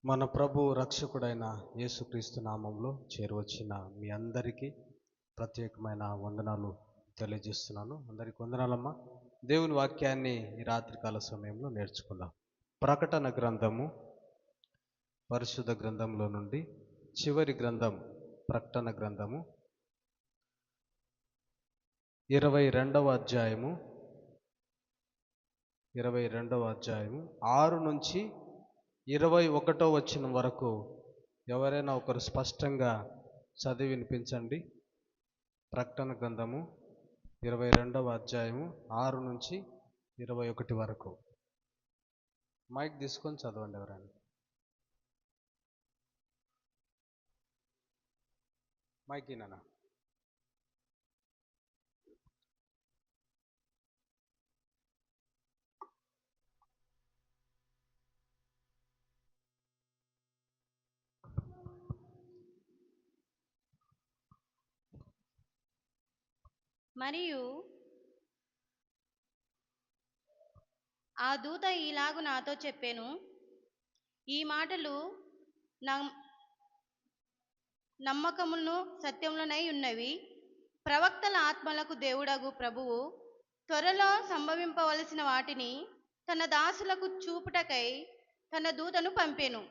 మన ప్రభు రక్షకుడైన యేసుక్రీస్తు నామంలో చేరువచ్చిన మీ అందరికీ ప్రత్యేకమైన వందనాలు తెలియజేస్తున్నాను. అందరికీ వందనాలమ్మా. దేవుని వాక్యాన్ని ఈ రాత్రికాల సమయంలో నేర్చుకుందాం. ప్రకటన గ్రంథము, పరిశుద్ధ గ్రంథంలో నుండి చివరి గ్రంథం ప్రకటన గ్రంథము 22వ అధ్యాయము 6 నుంచి 21వ వచనం వరకు ఎవరైనా ఒకరు స్పష్టంగా చదివి వినిపించండి. ప్రకటన గ్రంథము 22వ అధ్యాయము 6 నుంచి 21 వరకు. మైక్ తీసుకొని చదవండి ఎవరైనా. మైక్ ఈయన. మరియు ఆ దూత ఈలాగు నాతో చెప్పెను, ఈ మాటలు నమ్మకమును సత్యములనై ఉన్నవి. ప్రవక్తల ఆత్మలకు దేవుడగు ప్రభువు త్వరలో సంభవింపవలసిన వాటిని తన దాసులకు చూపుటకై తన దూతను పంపెను.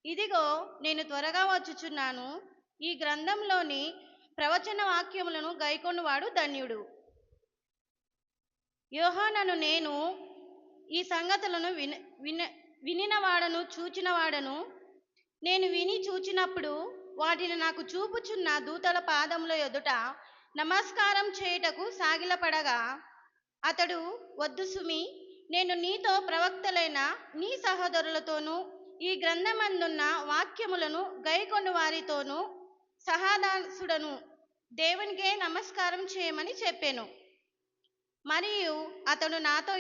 ఇదిగో, నేను త్వరగా వచ్చుచున్నాను. ఈ గ్రంథంలోని ప్రవచన వాక్యములను గైకొనువాడు ధన్యుడు. యోహానను నేను ఈ సంగతులను వినినవాడను, చూచినవాడను. నేను విని చూచినప్పుడు వాటిని నాకు చూపుచున్న దూతల పాదముల ఎదుట నమస్కారం చేయుటకు సాగిలపడగా, అతడు, వద్దు సుమి, నేను నీతో ప్రవక్తలైన నీ సహోదరులతోనూ ఈ గ్రంథమందున్న వాక్యములను గైకొను వారితోనూ సహదాసుడను, దేవునికే నమస్కారం చేయమని చెప్పాను. మరియు అతడు నాతో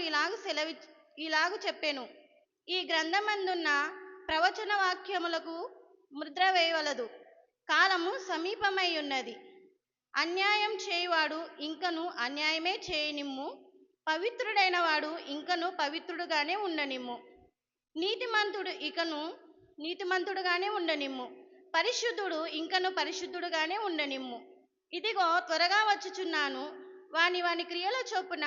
ఇలాగు చెప్పాను, ఈ గ్రంథమందున్న ప్రవచన వాక్యములకు ముద్ర వేయవలదు. కాలము సమీపమై ఉన్నది. అన్యాయం చేయువాడు ఇంకను అన్యాయమే చేయనిమ్ము. పవిత్రుడైన వాడు ఇంకను పవిత్రుడుగానే ఉండనిమ్ము. నీతిమంతుడు ఇకను నీతిమంతుడుగానే ఉండనిమ్ము. పరిశుద్ధుడు ఇంకను పరిశుద్ధుడుగానే ఉండనిమ్ము. ఇదిగో, త్వరగా వచ్చుచున్నాను. వాని క్రియల చొప్పున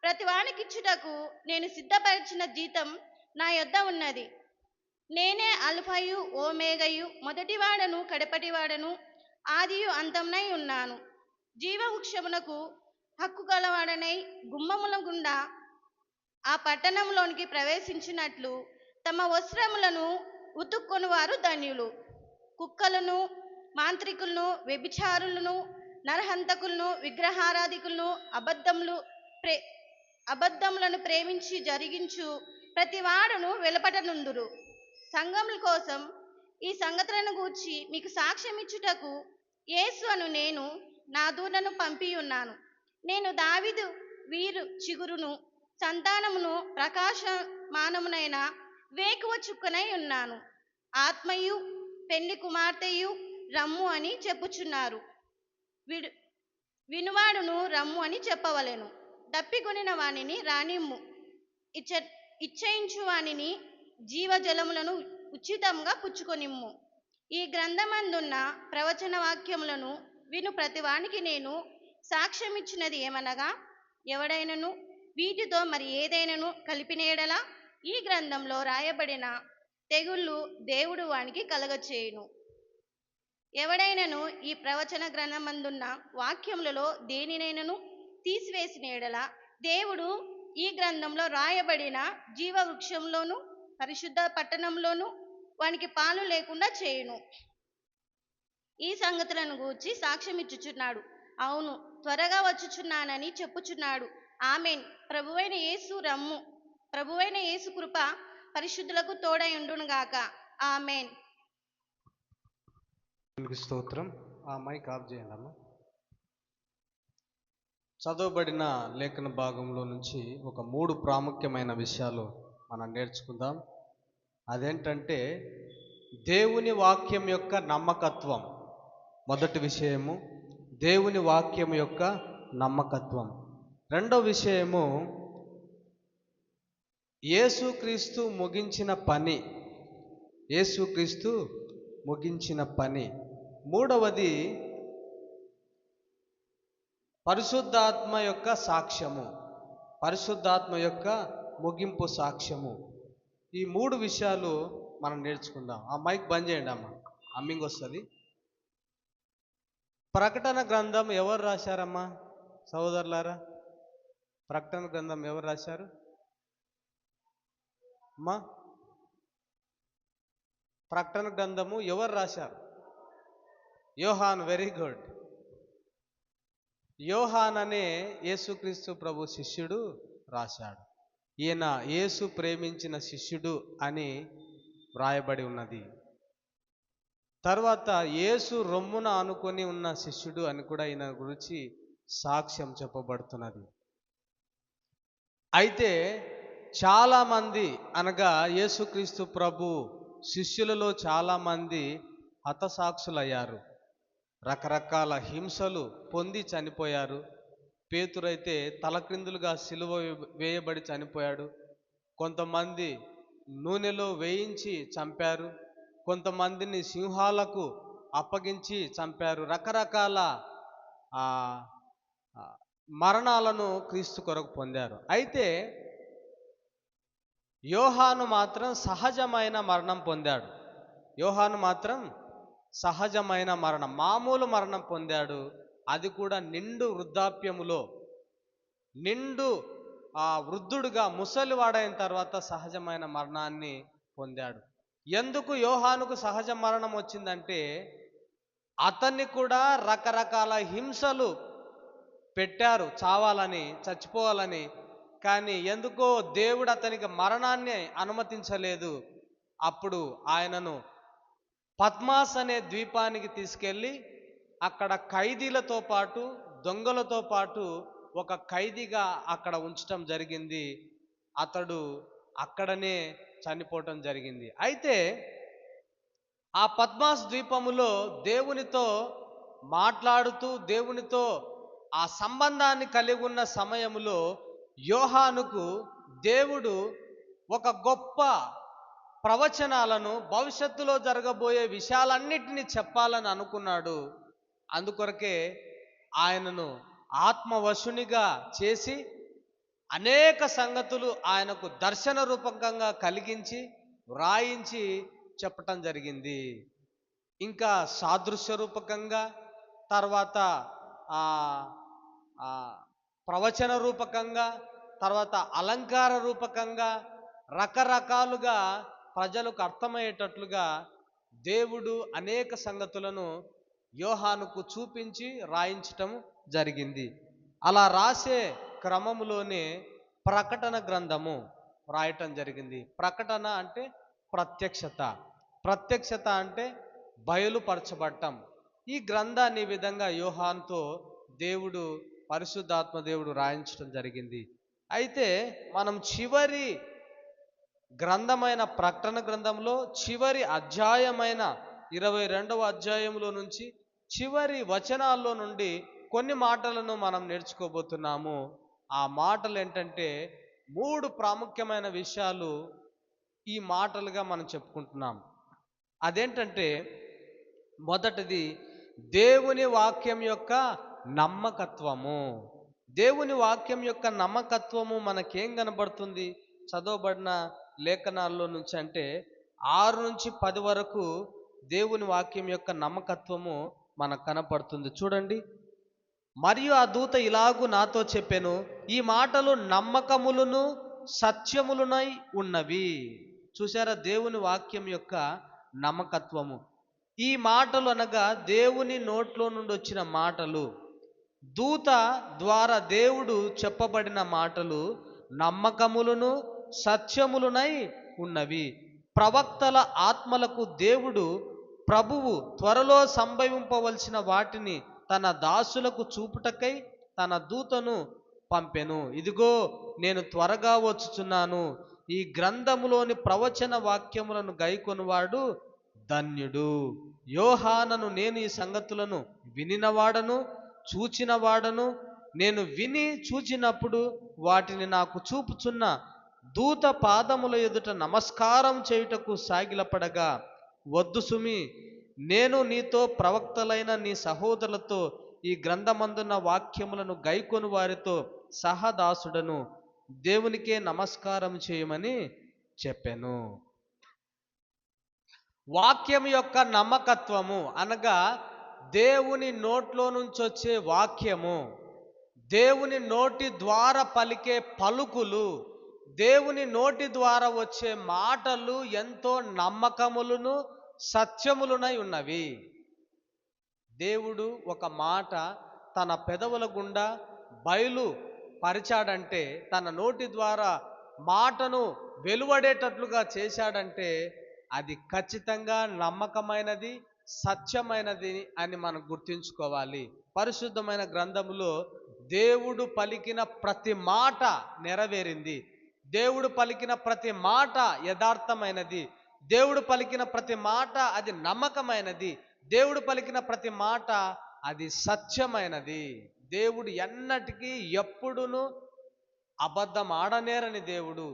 ప్రతి వానికిచ్చుటకు నేను సిద్ధపరిచిన జీతం నా యొద్ద ఉన్నది. నేనే అల్ఫయు ఓమేగయు, మొదటివాడను కడపటివాడను, ఆదియు అంతమునై ఉన్నాను. జీవవృక్షమునకు హక్కు గలవాడనై గుమ్మముల గుండా ఆ పట్టణంలోనికి ప్రవేశించినట్లు తమ వస్త్రములను ఉతుక్కొని వారు ధన్యులు. కుక్కలను, మాంత్రికులను, వ్యభిచారులను, నరహంతకులను, విగ్రహారాధికులను, అబద్ధములను ప్రేమించి జరిగించు ప్రతి వాడును వెలుపటనుందురు. సంఘముల కోసం ఈ సంగతులను గూర్చి మీకు సాక్ష్యం ఇచ్చుటకు యేసు అను నేను నా దూతను పంపియున్నాను. నేను దావీదు వీరు చిగురును, సంతానమును, ప్రకాశమానమునైన వేకువ చుక్కనై ఉన్నాను. ఆత్మయు పెళ్లి కుమార్తెయు రమ్ము అని చెప్పుచున్నారు. వినువాడును రమ్ము అని చెప్పవలెను. దప్పికొనిన వానిని రానిమ్ము. ఇచ్చయించు వానిని జీవజలములను ఉచితంగా పుచ్చుకొనిమ్ము. ఈ గ్రంథమందున్న ప్రవచన వాక్యములను విను ప్రతివానికి నేను సాక్ష్యమిచ్చినది ఏమనగా, ఎవడైనను వీటితో మరి ఏదైనాను కలిపిన యెడల ఈ గ్రంథంలో రాయబడిన తెగుళ్ళు దేవుడు వానికి కలగచేయును. ఎవడైనను ఈ ప్రవచన గ్రంథమందున్న వాక్యములలో దేనినైనను తీసివేసిన యెడల దేవుడు ఈ గ్రంథంలో రాయబడిన జీవవృక్షంలోను పరిశుద్ధ పట్టణంలోను వానికి పాలు లేకుండా చేయును. ఈ సంగతులను గూర్చి సాక్ష్యం ఇచ్చుచున్నాడు. అవును, త్వరగా వచ్చుచున్నానని చెప్పుచున్నాడు. ఆమేన్. ప్రభువైన యేసు రమ్ము. ప్రభువైన యేసు కృప పరిశుద్ధులకు తోడై ఉండునుగాక. ఆమేన్. స్తోత్రం. ఆ మైక్ ఆఫ్ చేయండి అమ్మ. చదవబడిన లేఖన భాగంలో నుంచి ఒక 3 ప్రాముఖ్యమైన విషయాలు మనం నేర్చుకుందాం. అదేంటంటే, దేవుని వాక్యం యొక్క నమ్మకత్వం. మొదటి విషయము దేవుని వాక్యం యొక్క నమ్మకత్వం. రెండో విషయము యేసుక్రీస్తు ముగించిన పని. యేసుక్రీస్తు ముగించిన పని. మూడవది పరిశుద్ధాత్మ యొక్క సాక్ష్యము. పరిశుద్ధాత్మ యొక్క ముగింపు సాక్ష్యము. ఈ మూడు విషయాలు మనం నేర్చుకుందాం. ఆ మైక్ బంద్ చేయండి అమ్మ, అమ్మింగ్ వస్తుంది. ప్రకటన గ్రంథం ఎవరు రాశారమ్మా సహోదరులారా? ప్రకటన గ్రంథం ఎవరు రాశారు అమ్మా? ప్రకటన గ్రంథము ఎవరు రాశారు? యోహాన్. Very good. యోహాన్ అనే యేసుక్రీస్తు ప్రభు శిష్యుడు రాశాడు. ఈయన యేసు ప్రేమించిన శిష్యుడు అని వ్రాయబడి ఉన్నది. తర్వాత యేసు రొమ్మున ఆనుకొని ఉన్న శిష్యుడు అని కూడా ఈయన గురించి సాక్ష్యం చెప్పబడుతున్నది. అయితే చాలామంది అనగా యేసుక్రీస్తు ప్రభు శిష్యులలో చాలామంది హతసాక్షులయ్యారు. రకరకాల హింసలు పొంది చనిపోయారు. పేతురైతే తలక్రిందులుగా సిలువ వేయబడి చనిపోయాడు. కొంతమంది నూనెలో వేయించి చంపారు. కొంతమందిని సింహాలకు అప్పగించి చంపారు. రకరకాల మరణాలను క్రీస్తు కొరకు పొందారు. అయితే యోహాను మాత్రం సహజమైన మరణం పొందాడు. యోహాను మాత్రం సహజమైన మరణం, మామూలు మరణం పొందాడు. అది కూడా నిండు వృద్ధాప్యములో, నిండు వృద్ధుడుగా ముసలివాడైన తర్వాత సహజమైన మరణాన్ని పొందాడు. ఎందుకు యోహానుకు సహజ మరణం వచ్చిందంటే, అతన్ని కూడా రకరకాల హింసలు పెట్టారు చావాలని, చచ్చిపోవాలని. కానీ ఎందుకో దేవుడు అతనికి మరణాన్ని అనుమతించలేదు. అప్పుడు ఆయనను పద్మాస్ అనే ద్వీపానికి తీసుకెళ్ళి అక్కడ ఖైదీలతో పాటు, దొంగలతో పాటు ఒక ఖైదీగా అక్కడ ఉంచటం జరిగింది. అతడు అక్కడనే చనిపోవటం జరిగింది. అయితే ఆ పద్మాస్ ద్వీపములో దేవునితో మాట్లాడుతూ, దేవునితో ఆ సంబంధాన్ని కలిగి ఉన్న సమయములో యోహానుకు దేవుడు ఒక గొప్ప ప్రవచనాలను, భవిష్యత్తులో జరగబోయే విషయాలన్నిటినీ చెప్పాలని అనుకున్నాడు. అందుకొరకే ఆయనను ఆత్మవశునిగా చేసి అనేక సంగతులు ఆయనకు దర్శన రూపకంగా కలిగించి వ్రాయించి చెప్పటం జరిగింది. ఇంకా సాదృశ్య రూపకంగా, తర్వాత ప్రవచన రూపకంగా, తర్వాత అలంకార రూపకంగా, రకరకాలుగా ప్రజలకు అర్థమయ్యేటట్లుగా దేవుడు అనేక సంగతులను యోహానుకు చూపించి రాయించటం జరిగింది. అలా రాసే క్రమములోనే ప్రకటన గ్రంథము రాయటం జరిగింది. ప్రకటన అంటే ప్రత్యక్షత, ప్రత్యక్షత అంటే బయలుపరచబడటం. ఈ గ్రంథాన్ని ఈ విధంగా యోహానుతో దేవుడు, పరిశుద్ధాత్మ దేవుడు రాయించడం జరిగింది. అయితే మనం చివరి గ్రంథమైన ప్రకటన గ్రంథంలో చివరి అధ్యాయమైన 22వ అధ్యాయంలో నుంచి చివరి వచనాల్లో నుండి కొన్ని మాటలను మనం నేర్చుకోబోతున్నాము. ఆ మాటలు ఏంటంటే 3 ప్రాముఖ్యమైన విషయాలు ఈ మాటలుగా మనం చెప్పుకుంటున్నాం. అదేంటంటే, మొదటిది దేవుని వాక్యం యొక్క నమ్మకత్వము. దేవుని వాక్యం యొక్క నమ్మకత్వము మనకేం కనబడుతుంది చదవబడిన లేఖనాల్లో నుంచి అంటే 6 నుంచి 10 వరకు దేవుని వాక్యం యొక్క నమ్మకత్వము మనకు కనపడుతుంది. చూడండి. మరియు ఆ దూత ఇలాగు నాతో చెప్పెను, ఈ మాటలు నమ్మకములను సత్యములునై ఉన్నవి. చూసారా దేవుని వాక్యం యొక్క నమ్మకత్వము. ఈ మాటలు అనగా దేవుని నోట్లో నుండి వచ్చిన మాటలు, దూత ద్వారా దేవుడు చెప్పబడిన మాటలు నమ్మకములను సత్యములునై ఉన్నవి. ప్రవక్తల ఆత్మలకు దేవుడు ప్రభువు త్వరలో సంభవింపవలసిన వాటిని తన దాసులకు చూపుటకై తన దూతను పంపెను. ఇదిగో నేను త్వరగా వచ్చుచున్నాను. ఈ గ్రంథములోని ప్రవచన వాక్యములను గైకొనువాడు ధన్యుడు. యోహానను నేను ఈ సంగతులను వినినవాడను, చూచినవాడను. నేను విని చూచినప్పుడు వాటిని నాకు చూపుచున్న దూత పాదముల ఎదుట నమస్కారం చేయుటకు సాగిలపడగా, వద్దు సుమి, నేను నీతో ప్రవక్తలైన నీ సహోదరులతో ఈ గ్రంథమందున్న వాక్యములను గైకొను వారితో సహదాసుడను, దేవునికే నమస్కారం చేయమని చెప్పాను. వాక్యం యొక్క నమ్మకత్వము అనగా దేవుని నోట్లో నుంచి వచ్చే వాక్యము, దేవుని నోటి ద్వారా పలికే పలుకులు, దేవుని నోటి ద్వారా వచ్చే మాటలు ఎంతో నమ్మకములను సత్యములునై ఉన్నవి. దేవుడు ఒక మాట తన పెదవుల గుండా బయలు పరిచాడంటే, తన నోటి ద్వారా మాటను వెలువడేటట్లుగా చేశాడంటే అది ఖచ్చితంగా నమ్మకమైనది, సత్యమైనది అని మనం గుర్తుంచుకోవాలి. పరిశుద్ధమైన గ్రంథములో దేవుడు పలికిన ప్రతి మాట నెరవేరింది. దేవుడు పలికిన ప్రతి మాట యథార్థమైనది. దేవుడు పలికిన ప్రతి మాట అది నమ్మకమైనది. దేవుడు పలికిన ప్రతి మాట అది సత్యమైనది. దేవుడు ఎన్నటికీ ఎప్పుడును అబద్ధం ఆడనేరని దేవుడు.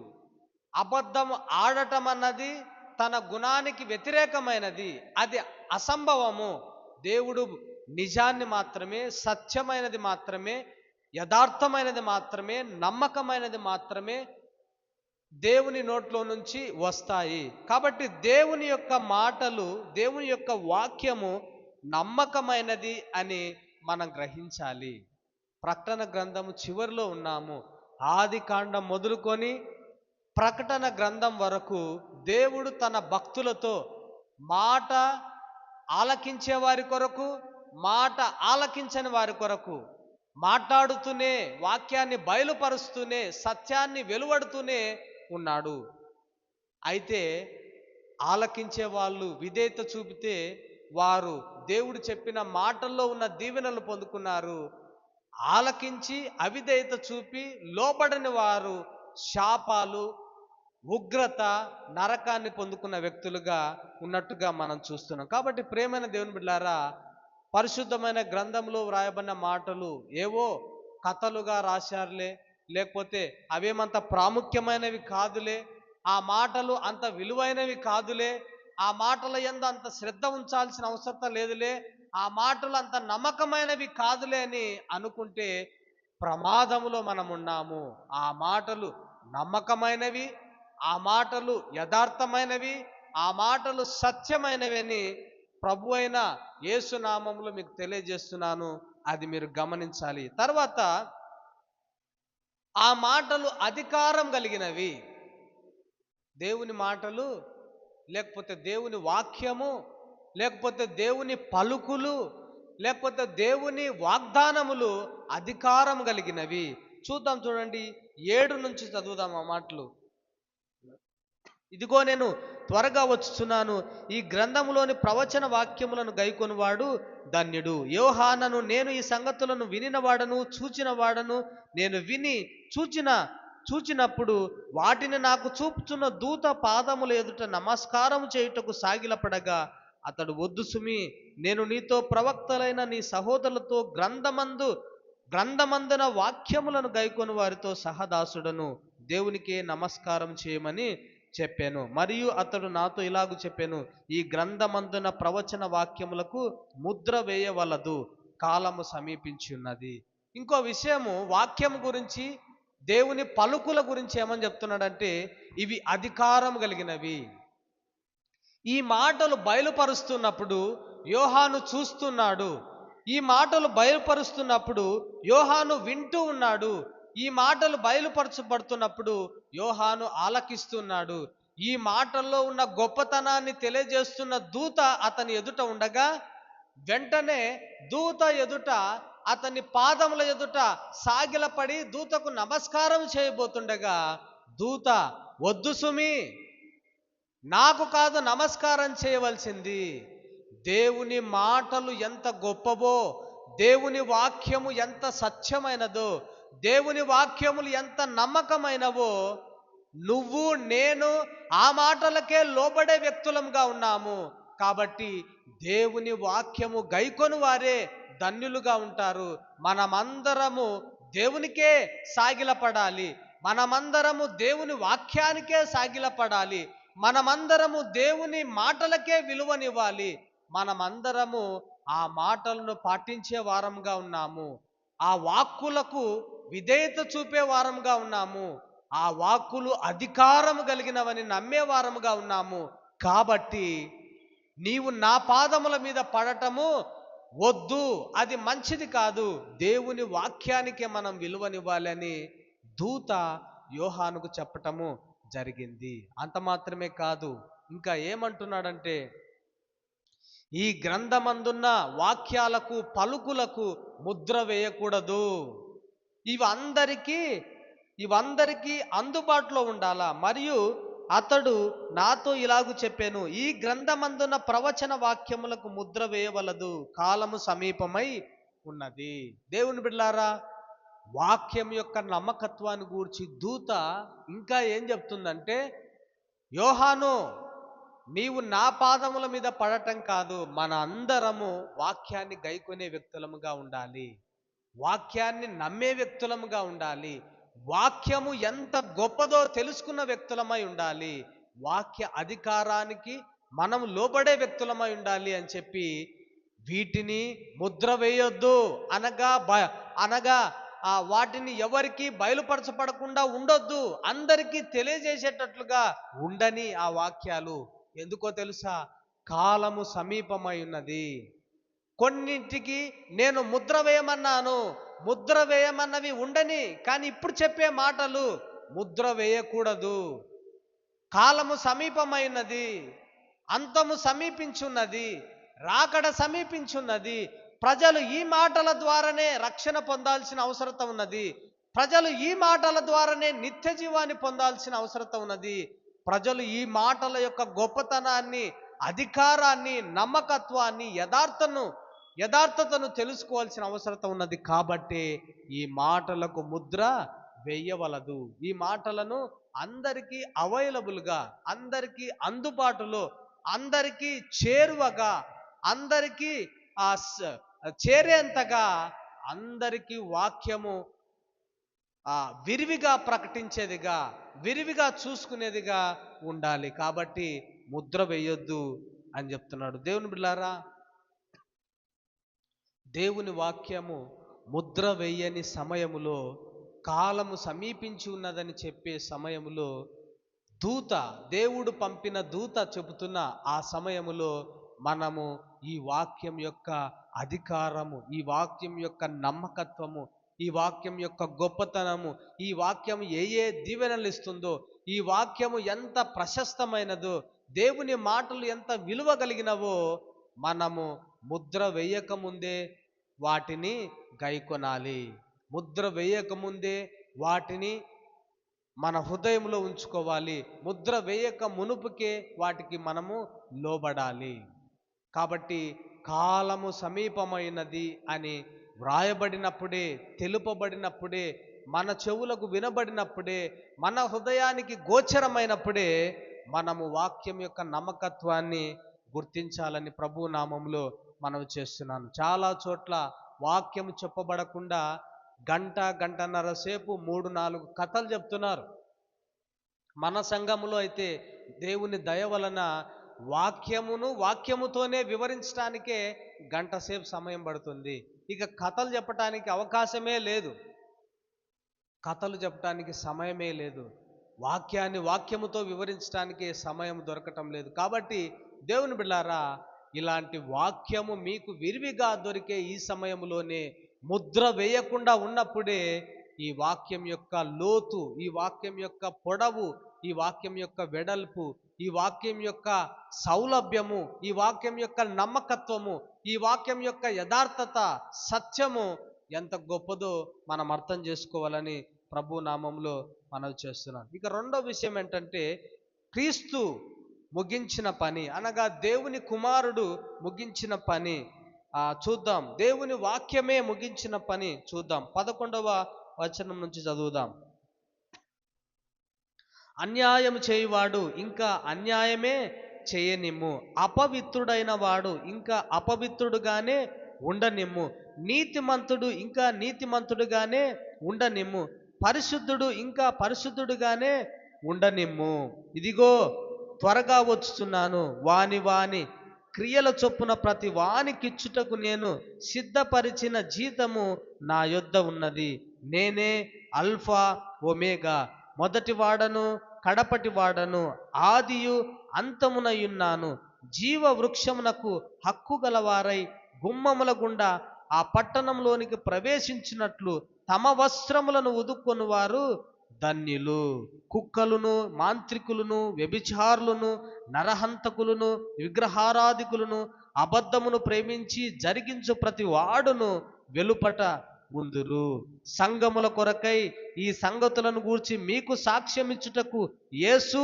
అబద్ధం ఆడటం అన్నది తన గుణానికి వ్యతిరేకమైనది, అది అసంభవము. దేవుడు నిజాన్ని మాత్రమే, సత్యమైనది మాత్రమే, యథార్థమైనది మాత్రమే, నమ్మకమైనది మాత్రమే దేవుని నోట్లో నుంచి వస్తాయి. కాబట్టి దేవుని యొక్క మాటలు, దేవుని యొక్క వాక్యము నమ్మకమైనది అని మనం గ్రహించాలి. ప్రకటన గ్రంథము చివరిలో ఉన్నాము. ఆది కాండం మొదలుకొని ప్రకటన గ్రంథం వరకు దేవుడు తన భక్తులతో మాట ఆలకించే వారి కొరకు, మాట ఆలకించని వారి కొరకు మాట్లాడుతూనే, వాక్యాన్ని బయలుపరుస్తూనే, సత్యాన్ని వెలువడుతూనే ఉన్నాడు. అయితే ఆలకించే వాళ్ళు విధేయత చూపితే వారు దేవుడు చెప్పిన మాటల్లో ఉన్న దీవెనలు పొందుకున్నారు. ఆలకించి అవిధేయత చూపి లోబడని వారు శాపాలు, ఉగ్రత, నరకాన్ని పొందుకున్న వ్యక్తులుగా ఉన్నట్టుగా మనం చూస్తున్నాం. కాబట్టి ప్రేమైన దేవుని బిడ్డలారా, పరిశుద్ధమైన గ్రంథంలో వ్రాయబడిన మాటలు ఏవో కథలుగా రాశారులే, లేకపోతే అవేమంత ప్రాముఖ్యమైనవి కాదులే, ఆ మాటలు అంత విలువైనవి కాదులే, ఆ మాటల యందు అంత శ్రద్ధ ఉంచాల్సిన అవసరం లేదులే, ఆ మాటలు అంత నమ్మకమైనవి కాదులే అని అనుకుంటే ప్రమాదములో మనం ఉన్నాము. ఆ మాటలు నమ్మకమైనవి, ఆ మాటలు యథార్థమైనవి, ఆ మాటలు సత్యమైనవి అని ప్రభు అయిన యేసు నామములో మీకు తెలియజేస్తున్నాను. అది మీరు గమనించాలి. తర్వాత ఆ మాటలు అధికారం కలిగినవి. దేవుని మాటలు, లేకపోతే దేవుని వాక్యము, లేకపోతే దేవుని పలుకులు, లేకపోతే దేవుని వాగ్దానములు అధికారం కలిగినవి. చూద్దాం, చూడండి, 7 నుంచి చదువుదాం ఆ మాటలు. ఇదిగో నేను త్వరగా వచ్చుచున్నాను, ఈ గ్రంథములోని ప్రవచన వాక్యములను గైకొనువాడు ధన్యుడు. యోహానను నేను ఈ సంగతులను వినినవాడను, చూచినవాడను. నేను విని చూచినప్పుడు వాటిని నాకు చూపుచున్న దూత పాదముల ఎదుట నమస్కారం చేయుటకు సాగిలపడగా, అతడు వద్దు సుమి, నేను నీతో ప్రవక్తలైన నీ సహోదరులతో గ్రంథమందున వాక్యములను గైకొని వారితో సహదాసుడను, దేవునికే నమస్కారం చేయమని చెప్పాను. మరియు అతడు నాతో ఇలాగు చెప్పాను, ఈ గ్రంథమందున ప్రవచన వాక్యములకు ముద్ర వేయవలదు, కాలము సమీపించి ఉన్నది. ఇంకో విషయము, వాక్యం గురించి, దేవుని పలుకుల గురించి ఏమని చెప్తున్నాడంటే ఇవి అధికారం కలిగినవి. ఈ మాటలు బయలుపరుస్తున్నప్పుడు యోహాను చూస్తున్నాడు. ఈ మాటలు బయలుపరుస్తున్నప్పుడు యోహాను వింటూ ఉన్నాడు. ఈ మాటలు బయలుపరచబడుతున్నప్పుడు యోహాను ఆలకిస్తున్నాడు. ఈ మాటల్లో ఉన్న గొప్పతనాన్ని తెలియజేస్తున్న దూత అతని ఎదుట ఉండగా, వెంటనే దూత ఎదుట, అతని పాదముల ఎదుట సాగిలపడి దూతకు నమస్కారం చేయబోతుండగా, దూత వద్దు సుమి, నాకు కాదు నమస్కారం చేయవలసింది, దేవుని మాటలు ఎంత గొప్పవో, దేవుని వాక్యము ఎంత సత్యమైనదో, దేవుని వాక్యములు ఎంత నమ్మకమైనవో, నువ్వు నేను ఆ మాటలకే లోబడే వ్యక్తులంగా ఉన్నాము. కాబట్టి దేవుని వాక్యము గైకొను వారే ధన్యులుగా ఉంటారు. మనమందరము దేవునికే సాగిలపడాలి, మనమందరము దేవుని వాక్యానికే సాగిలపడాలి. మనమందరము దేవుని మాటలకే విలువనివ్వాలి. మనమందరము ఆ మాటలను పాటించే వారంగా ఉన్నాము. ఆ వాక్కులకు విధేయత చూపే వారంగా ఉన్నాము. ఆ వాక్కులు అధికారము కలిగినవని నమ్మే వారముగా ఉన్నాము. కాబట్టి నీవు నా పాదముల మీద పడటము వద్దు, అది మంచిది కాదు. దేవుని వాక్యానికే మనం విలువనివ్వాలని దూత యోహానుకు చెప్పటము జరిగింది. అంత మాత్రమే కాదు, ఇంకా ఏమంటున్నాడంటే, ఈ గ్రంథమందున్న వాక్యాలకు పలుకులకు ముద్ర వేయకూడదు. ఇవందరికీ అందుబాటులో ఉండాలా. మరియు అతడు నాతో ఇలాగు చెప్పాను, ఈ గ్రంథమందున్న ప్రవచన వాక్యములకు ముద్ర వేయవలదు, కాలము సమీపమై ఉన్నది. దేవుని బిడ్డలారా, వాక్యం యొక్క నమ్మకత్వాన్ని గూర్చి దూత ఇంకా ఏం చెప్తుందంటే, యోహాను, నీవు నా పాదముల మీద పడటం కాదు, మన అందరము వాక్యాన్ని గైకొనే వ్యక్తులముగా ఉండాలి. వాక్యాన్ని నమ్మే వ్యక్తులముగా ఉండాలి. వాక్యము ఎంత గొప్పదో తెలుసుకున్న వ్యక్తులమై ఉండాలి. వాక్య అధికారానికి మనం లోబడే వ్యక్తులమై ఉండాలి అని చెప్పి, వీటిని ముద్ర వేయొద్దు అనగా వాటిని ఎవరికి బయలుపరచబడకుండా ఉండొద్దు, అందరికీ తెలియజేసేటట్లుగా ఉండని ఆ వాక్యాలు. ఎందుకో తెలుసా? కాలము సమీపమై ఉన్నది. కొన్నింటికి నేను ముద్ర వేయమన్నాను, ముద్ర వేయమన్నవి ఉండని, కానీ ఇప్పుడు చెప్పే మాటలు ముద్ర వేయకూడదు. కాలము సమీపమైనది, అంతము సమీపించున్నది, రాకడ సమీపించున్నది. ప్రజలు ఈ మాటల ద్వారానే రక్షణ పొందాల్సిన అవసరత ఉన్నది. ప్రజలు ఈ మాటల ద్వారానే నిత్య జీవాన్ని పొందాల్సిన అవసరత ఉన్నది. ప్రజలు ఈ మాటల యొక్క గొప్పతనాన్ని, అధికారాన్ని, నమ్మకత్వాన్ని, యథార్థతను తెలుసుకోవాల్సిన అవసరత ఉన్నది. కాబట్టి ఈ మాటలకు ముద్ర వేయవలదు. ఈ మాటలను అందరికీ అవైలబుల్గా, అందరికీ అందుబాటులో, అందరికీ చేరువగా, అందరికీ చేరేంతగా, అందరికీ వాక్యము విరివిగా ప్రకటించేదిగా, విరివిగా చూసుకునేదిగా ఉండాలి. కాబట్టి ముద్ర వేయొద్దు అని చెప్తున్నాడు. దేవుని బిడ్డలారా, దేవుని వాక్యము ముద్ర వేయని సమయములో, కాలము సమీపించి ఉన్నదని చెప్పే సమయములో, దేవుడు పంపిన దూత చెబుతున్న ఆ సమయములో మనము ఈ వాక్యం యొక్క అధికారము, ఈ వాక్యం యొక్క నమ్మకత్వము, ఈ వాక్యం యొక్క గొప్పతనము, ఈ వాక్యం ఏ దీవెనలు ఇస్తుందో, ఈ వాక్యము ఎంత ప్రశస్తమైనదో, దేవుని మాటలు ఎంత విలువ కలిగినవో మనము ముద్ర వేయకముందే వాటిని గైకొనాలి. ముద్ర వేయకముందే వాటిని మన హృదయంలో ఉంచుకోవాలి. ముద్ర వేయక మునుపుకే వాటికి మనము లోబడాలి. కాబట్టి కాలము సమీపమైనది అని వ్రాయబడినప్పుడే, తెలుపబడినప్పుడే, మన చెవులకు వినబడినప్పుడే, మన హృదయానికి గోచరమైనప్పుడే మనము వాక్యం యొక్క నమ్మకత్వాన్ని గుర్తించాలని ప్రభు నామంలో మనవి చేస్తున్నాను. చాలా చోట్ల వాక్యం చెప్పబడకుండా గంటన్నర సేపు 3-4 కథలు చెప్తున్నారు. మన సంఘములో అయితే దేవుని దయ వలన వాక్యముతోనే వివరించడానికే గంట సేపు సమయం పడుతుంది. ఇక కథలు చెప్పటానికి అవకాశమే లేదు, కథలు చెప్పడానికి సమయమే లేదు, వాక్యముతో వివరించడానికి సమయం దొరకటం లేదు. కాబట్టి దేవుని బిడ్డలారా, ఇలాంటి వాక్యము మీకు విరివిగా దొరికే ఈ సమయంలోనే, ముద్ర వేయకుండా ఉన్నప్పుడే ఈ వాక్యం యొక్క లోతు, ఈ వాక్యం యొక్క పొడవు, ఈ వాక్యం యొక్క వెడల్పు, ఈ వాక్యం యొక్క సౌలభ్యము, ఈ వాక్యం యొక్క నమ్మకత్వము, ఈ వాక్యం యొక్క యథార్థత, సత్యము ఎంత గొప్పదో మనం అర్థం చేసుకోవాలని ప్రభు నామంలో మనవి చేస్తున్నాను. ఇక రెండో విషయం ఏంటంటే, క్రీస్తు ముగించిన పని, అనగా దేవుని కుమారుడు ముగించిన పని చూద్దాం. దేవుని వాక్యమే ముగించిన పని చూద్దాం. 11వ వచనం నుంచి చదువుదాం. అన్యాయం చేయువాడు ఇంకా అన్యాయమే చేయనిమ్ము, అపవిత్రుడైన వాడు ఇంకా అపవిత్రుడుగానే ఉండనిమ్ము, నీతిమంతుడు ఇంకా నీతిమంతుడుగానే ఉండనిమ్ము, పరిశుద్ధుడు ఇంకా పరిశుద్ధుడుగానే ఉండనిమ్ము. ఇదిగో త్వరగా వచ్చుచున్నాను. వాని క్రియల చొప్పున ప్రతి వానికిచ్చుటకు నేను సిద్ధపరిచిన జీతము నా యొద్ద ఉన్నది. నేనే అల్ఫా ఒమేగా, మొదటి వాడను కడపటి వాడను, ఆదియు అంతమునయున్నాను. జీవ వృక్షమునకు హక్కు గలవారై గుమ్మముల గుండా ఆ పట్టణంలోనికి ప్రవేశించినట్లు తమ వస్త్రములను ఉదుక్కొని వారు ధన్యులు. కుక్కలును, మాంత్రికులను, వ్యభిచారులను, నరహంతకులను, విగ్రహారాధికులను, అబద్ధమును ప్రేమించి జరిగించు ప్రతి వాడును వెలుపట ఉందురు. సంఘముల కొరకై ఈ సంగతులను గూర్చి మీకు సాక్ష్యమిచ్చుటకు యేసు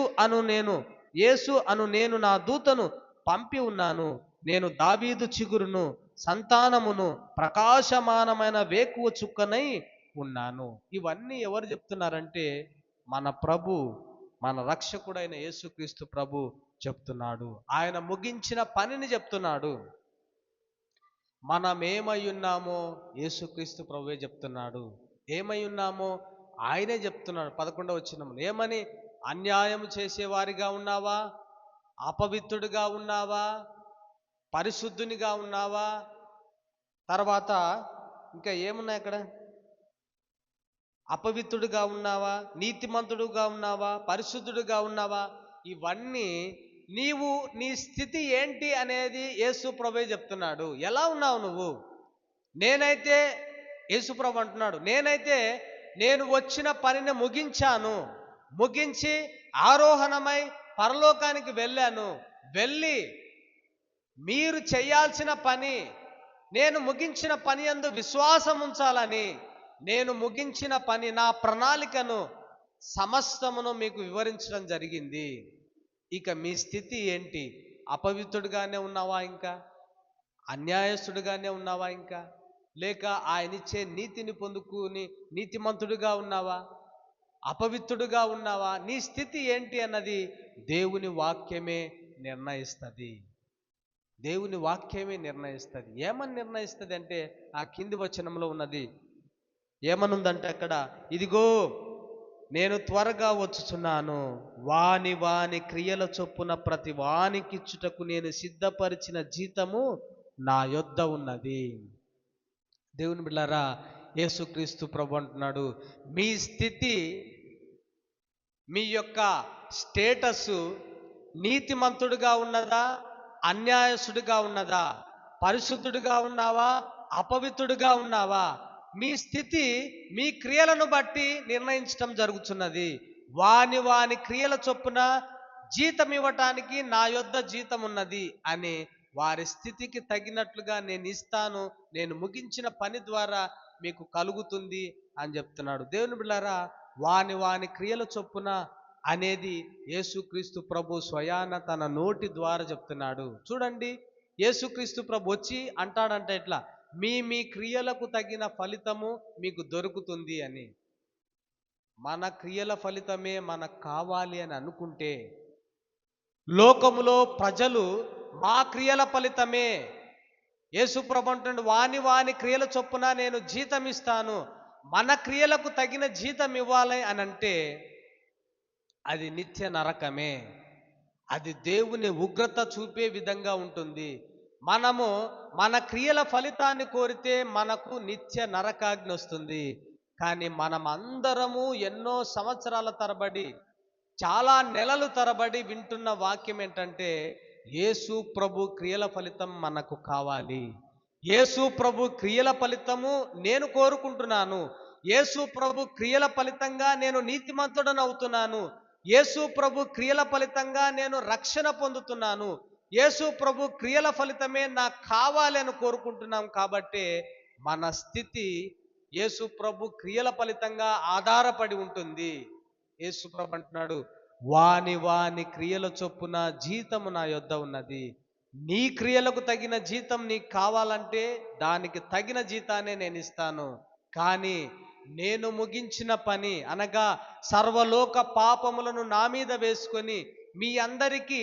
అను నేను నా దూతను పంపి ఉన్నాను. నేను దావీదు చిగురును, సంతానమును, ప్రకాశమానమైన వేకువ చుక్కనై ఉన్నాను. ఇవన్నీ ఎవరు చెప్తున్నారంటే మన ప్రభు, మన రక్షకుడైన యేసుక్రీస్తు ప్రభు చెప్తున్నాడు. ఆయన ముగించిన పనిని చెప్తున్నాడు. మనం ఏమై ఉన్నామో యేసుక్రీస్తు ప్రభువే చెప్తున్నాడు. ఏమై ఉన్నామో ఆయనే చెప్తున్నాడు. 11వ వచనంలో ఏమని? అన్యాయం చేసేవారిగా ఉన్నావా? అపవిత్రుడిగా ఉన్నావా? పరిశుద్ధునిగా ఉన్నావా? తర్వాత ఇంకా ఏమున్నాయి అక్కడ? అపవిత్రుడిగా ఉన్నావా? నీతిమంతుడుగా ఉన్నావా? పరిశుద్ధుడిగా ఉన్నావా? ఇవన్నీ నీవు నీ స్థితి ఏంటి అనేది యేసు ప్రభువే చెప్తున్నాడు. ఎలా ఉన్నావు నువ్వు? నేనైతే యేసు ప్రభు అంటున్నాడు, నేను వచ్చిన పనిని ముగించి ఆరోహణమై పరలోకానికి వెళ్ళాను. వెళ్ళి మీరు చేయాల్సిన పని, నేను ముగించిన పని యందు విశ్వాసం ఉంచాలని, నేను ముగించిన పని, నా ప్రణాళికను సమస్తమును మీకు వివరించడం జరిగింది. ఇక మీ స్థితి ఏంటి? అపవిత్రుడిగానే ఉన్నావా? ఇంకా అన్యాయస్తుడిగానే ఉన్నావా? ఇంకా లేక ఆయనిచ్చే నీతిని పొందుకుని నీతిమంతుడిగా ఉన్నావా? అపవిత్రుడిగా ఉన్నావా? నీ స్థితి ఏంటి అన్నది దేవుని వాక్యమే నిర్ణయిస్తుంది. దేవుని వాక్యమే నిర్ణయిస్తుంది. ఏమని నిర్ణయిస్తుంది అంటే ఆ కింది వచనంలో ఉన్నది. ఏమనుందంటే అక్కడ, ఇదిగో నేను త్వరగా వచ్చుచున్నాను. వాని క్రియల చొప్పున ప్రతి వానికిచ్చుటకు నేను సిద్ధపరిచిన జీతము నా యొద్ద ఉన్నది. దేవుని బిడ్డలారా, యేసుక్రీస్తు ప్రభు అంటున్నాడు, మీ స్థితి, మీ యొక్క స్టేటస్ నీతిమంతుడిగా ఉన్నదా? అన్యాయస్తుడిగా ఉన్నదా? పరిశుద్ధుడిగా ఉన్నావా? అపవిత్రుడిగా ఉన్నావా? మీ స్థితి మీ క్రియలను బట్టి నిర్ణయించడం జరుగుతున్నది. వాని క్రియల చొప్పున జీతం ఇవ్వటానికి నా యొద్ద జీతం ఉన్నది అని వారి స్థితికి తగినట్లుగా నేను ఇస్తాను. నేను ముగించిన పని ద్వారా మీకు కలుగుతుంది అని చెప్తున్నాడు. దేవుని బిడ్డలారా, వాని క్రియల చొప్పున అనేది యేసుక్రీస్తు ప్రభు స్వయాన తన నోటి ద్వారా చెప్తున్నాడు. చూడండి, యేసుక్రీస్తు ప్రభు వచ్చి అంటాడంట ఇట్లా, మీ క్రియలకు తగిన ఫలితము మీకు దొరుకుతుంది అని. మన క్రియల ఫలితమే మనకు కావాలి అని అనుకుంటే, లోకములో ప్రజలు మా క్రియల ఫలితమే, యేసు ప్రభు అంటుండు, వాని క్రియల చొప్పున నేను జీతం ఇస్తాను, మన క్రియలకు తగిన జీతం ఇవ్వాలి అని అంటే అది నిత్య నరకమే. అది దేవుని ఉగ్రత చూపే విధంగా ఉంటుంది. మనము మన క్రియల ఫలితాన్ని కోరితే మనకు నిత్య నరకాగ్ని వస్తుంది. కానీ మనం అందరము ఎన్నో సంవత్సరాల తరబడి, చాలా నెలలు తరబడి వింటున్న వాక్యం ఏంటంటే, యేసు ప్రభు క్రియల ఫలితం మనకు కావాలి. యేసు ప్రభు క్రియల ఫలితము నేను కోరుకుంటున్నాను. యేసు ప్రభు క్రియల ఫలితంగా నేను నీతిమంతుడను అవుతున్నాను. యేసు ప్రభు క్రియల ఫలితంగా నేను రక్షణ పొందుతున్నాను. యేసు ప్రభు క్రియల ఫలితమే నాకు కావాలి అని కోరుకుంటున్నాం. కాబట్టి మన స్థితి యేసు ప్రభు క్రియల ఫలితంగా ఆధారపడి ఉంటుంది. యేసు ప్రభు అంటున్నాడు, వాని క్రియల చొప్పున జీతము నా యొద్ద ఉన్నది. నీ క్రియలకు తగిన జీతం నీకు కావాలంటే దానికి తగిన జీతాన్ని నేను ఇస్తాను. కానీ నేను ముగించిన పని అనగా సర్వలోక పాపములను నా మీద వేసుకొని మీ అందరికీ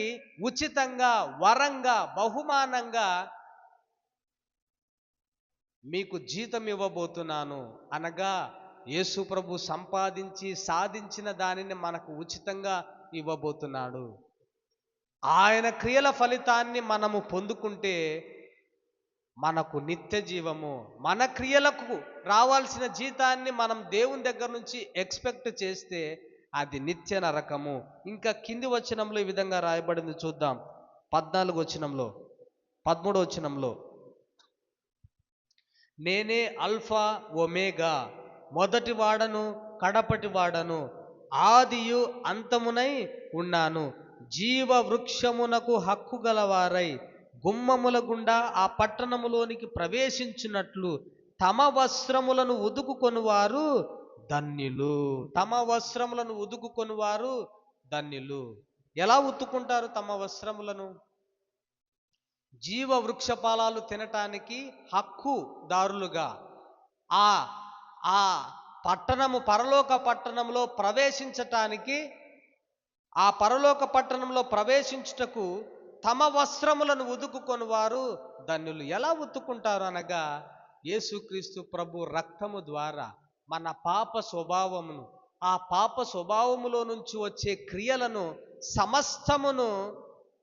ఉచితంగా, వరంగా, బహుమానంగా మీకు జీతం ఇవ్వబోతున్నాను. అనగా యేసు ప్రభు సంపాదించి సాధించిన దానిని మనకు ఉచితంగా ఇవ్వబోతున్నాడు. ఆయన క్రియల ఫలితాన్ని మనము పొందుకుంటే మనకు నిత్య జీవము. మన క్రియలకు రావాల్సిన జీతాన్ని మనం దేవుని దగ్గర నుంచి ఎక్స్పెక్ట్ చేస్తే అది నిత్య నరకము. ఇంకా కింది వచనంలో ఈ విధంగా రాయబడింది, చూద్దాం. 14 వచనంలో, 13 వచనంలో, నేనే అల్ఫా ఒమేగా, మొదటి వాడను కడపటి వాడను, ఆదియు అంతమునై ఉన్నాను. జీవ వృక్షమునకు హక్కు గలవారై గుమ్మముల గుండా ఆ పట్టణములోనికి ప్రవేశించినట్లు తమ వస్త్రములను ఉదుకుకొనువారు ధన్యులు. తమ వస్త్రములను ఉదుకుకొనువారు ధన్యులు. ఎలా ఉతుక్కుంటారు తమ వస్త్రములను? జీవ వృక్ష ఫలాలు తినటానికి హక్కుదారులుగా ఆ ఆ పట్టణము, పరలోక పట్టణంలో ప్రవేశించటానికి, ఆ పరలోక పట్టణంలో ప్రవేశించుటకు తమ వస్త్రములను ఉదుకుకొని వారు ధన్యులు. ఎలా ఉతుక్కుంటారు అనగా, యేసుక్రీస్తు ప్రభు రక్తము ద్వారా మన పాప స్వభావమును, ఆ పాప స్వభావములో నుంచి వచ్చే క్రియలను సమస్తమును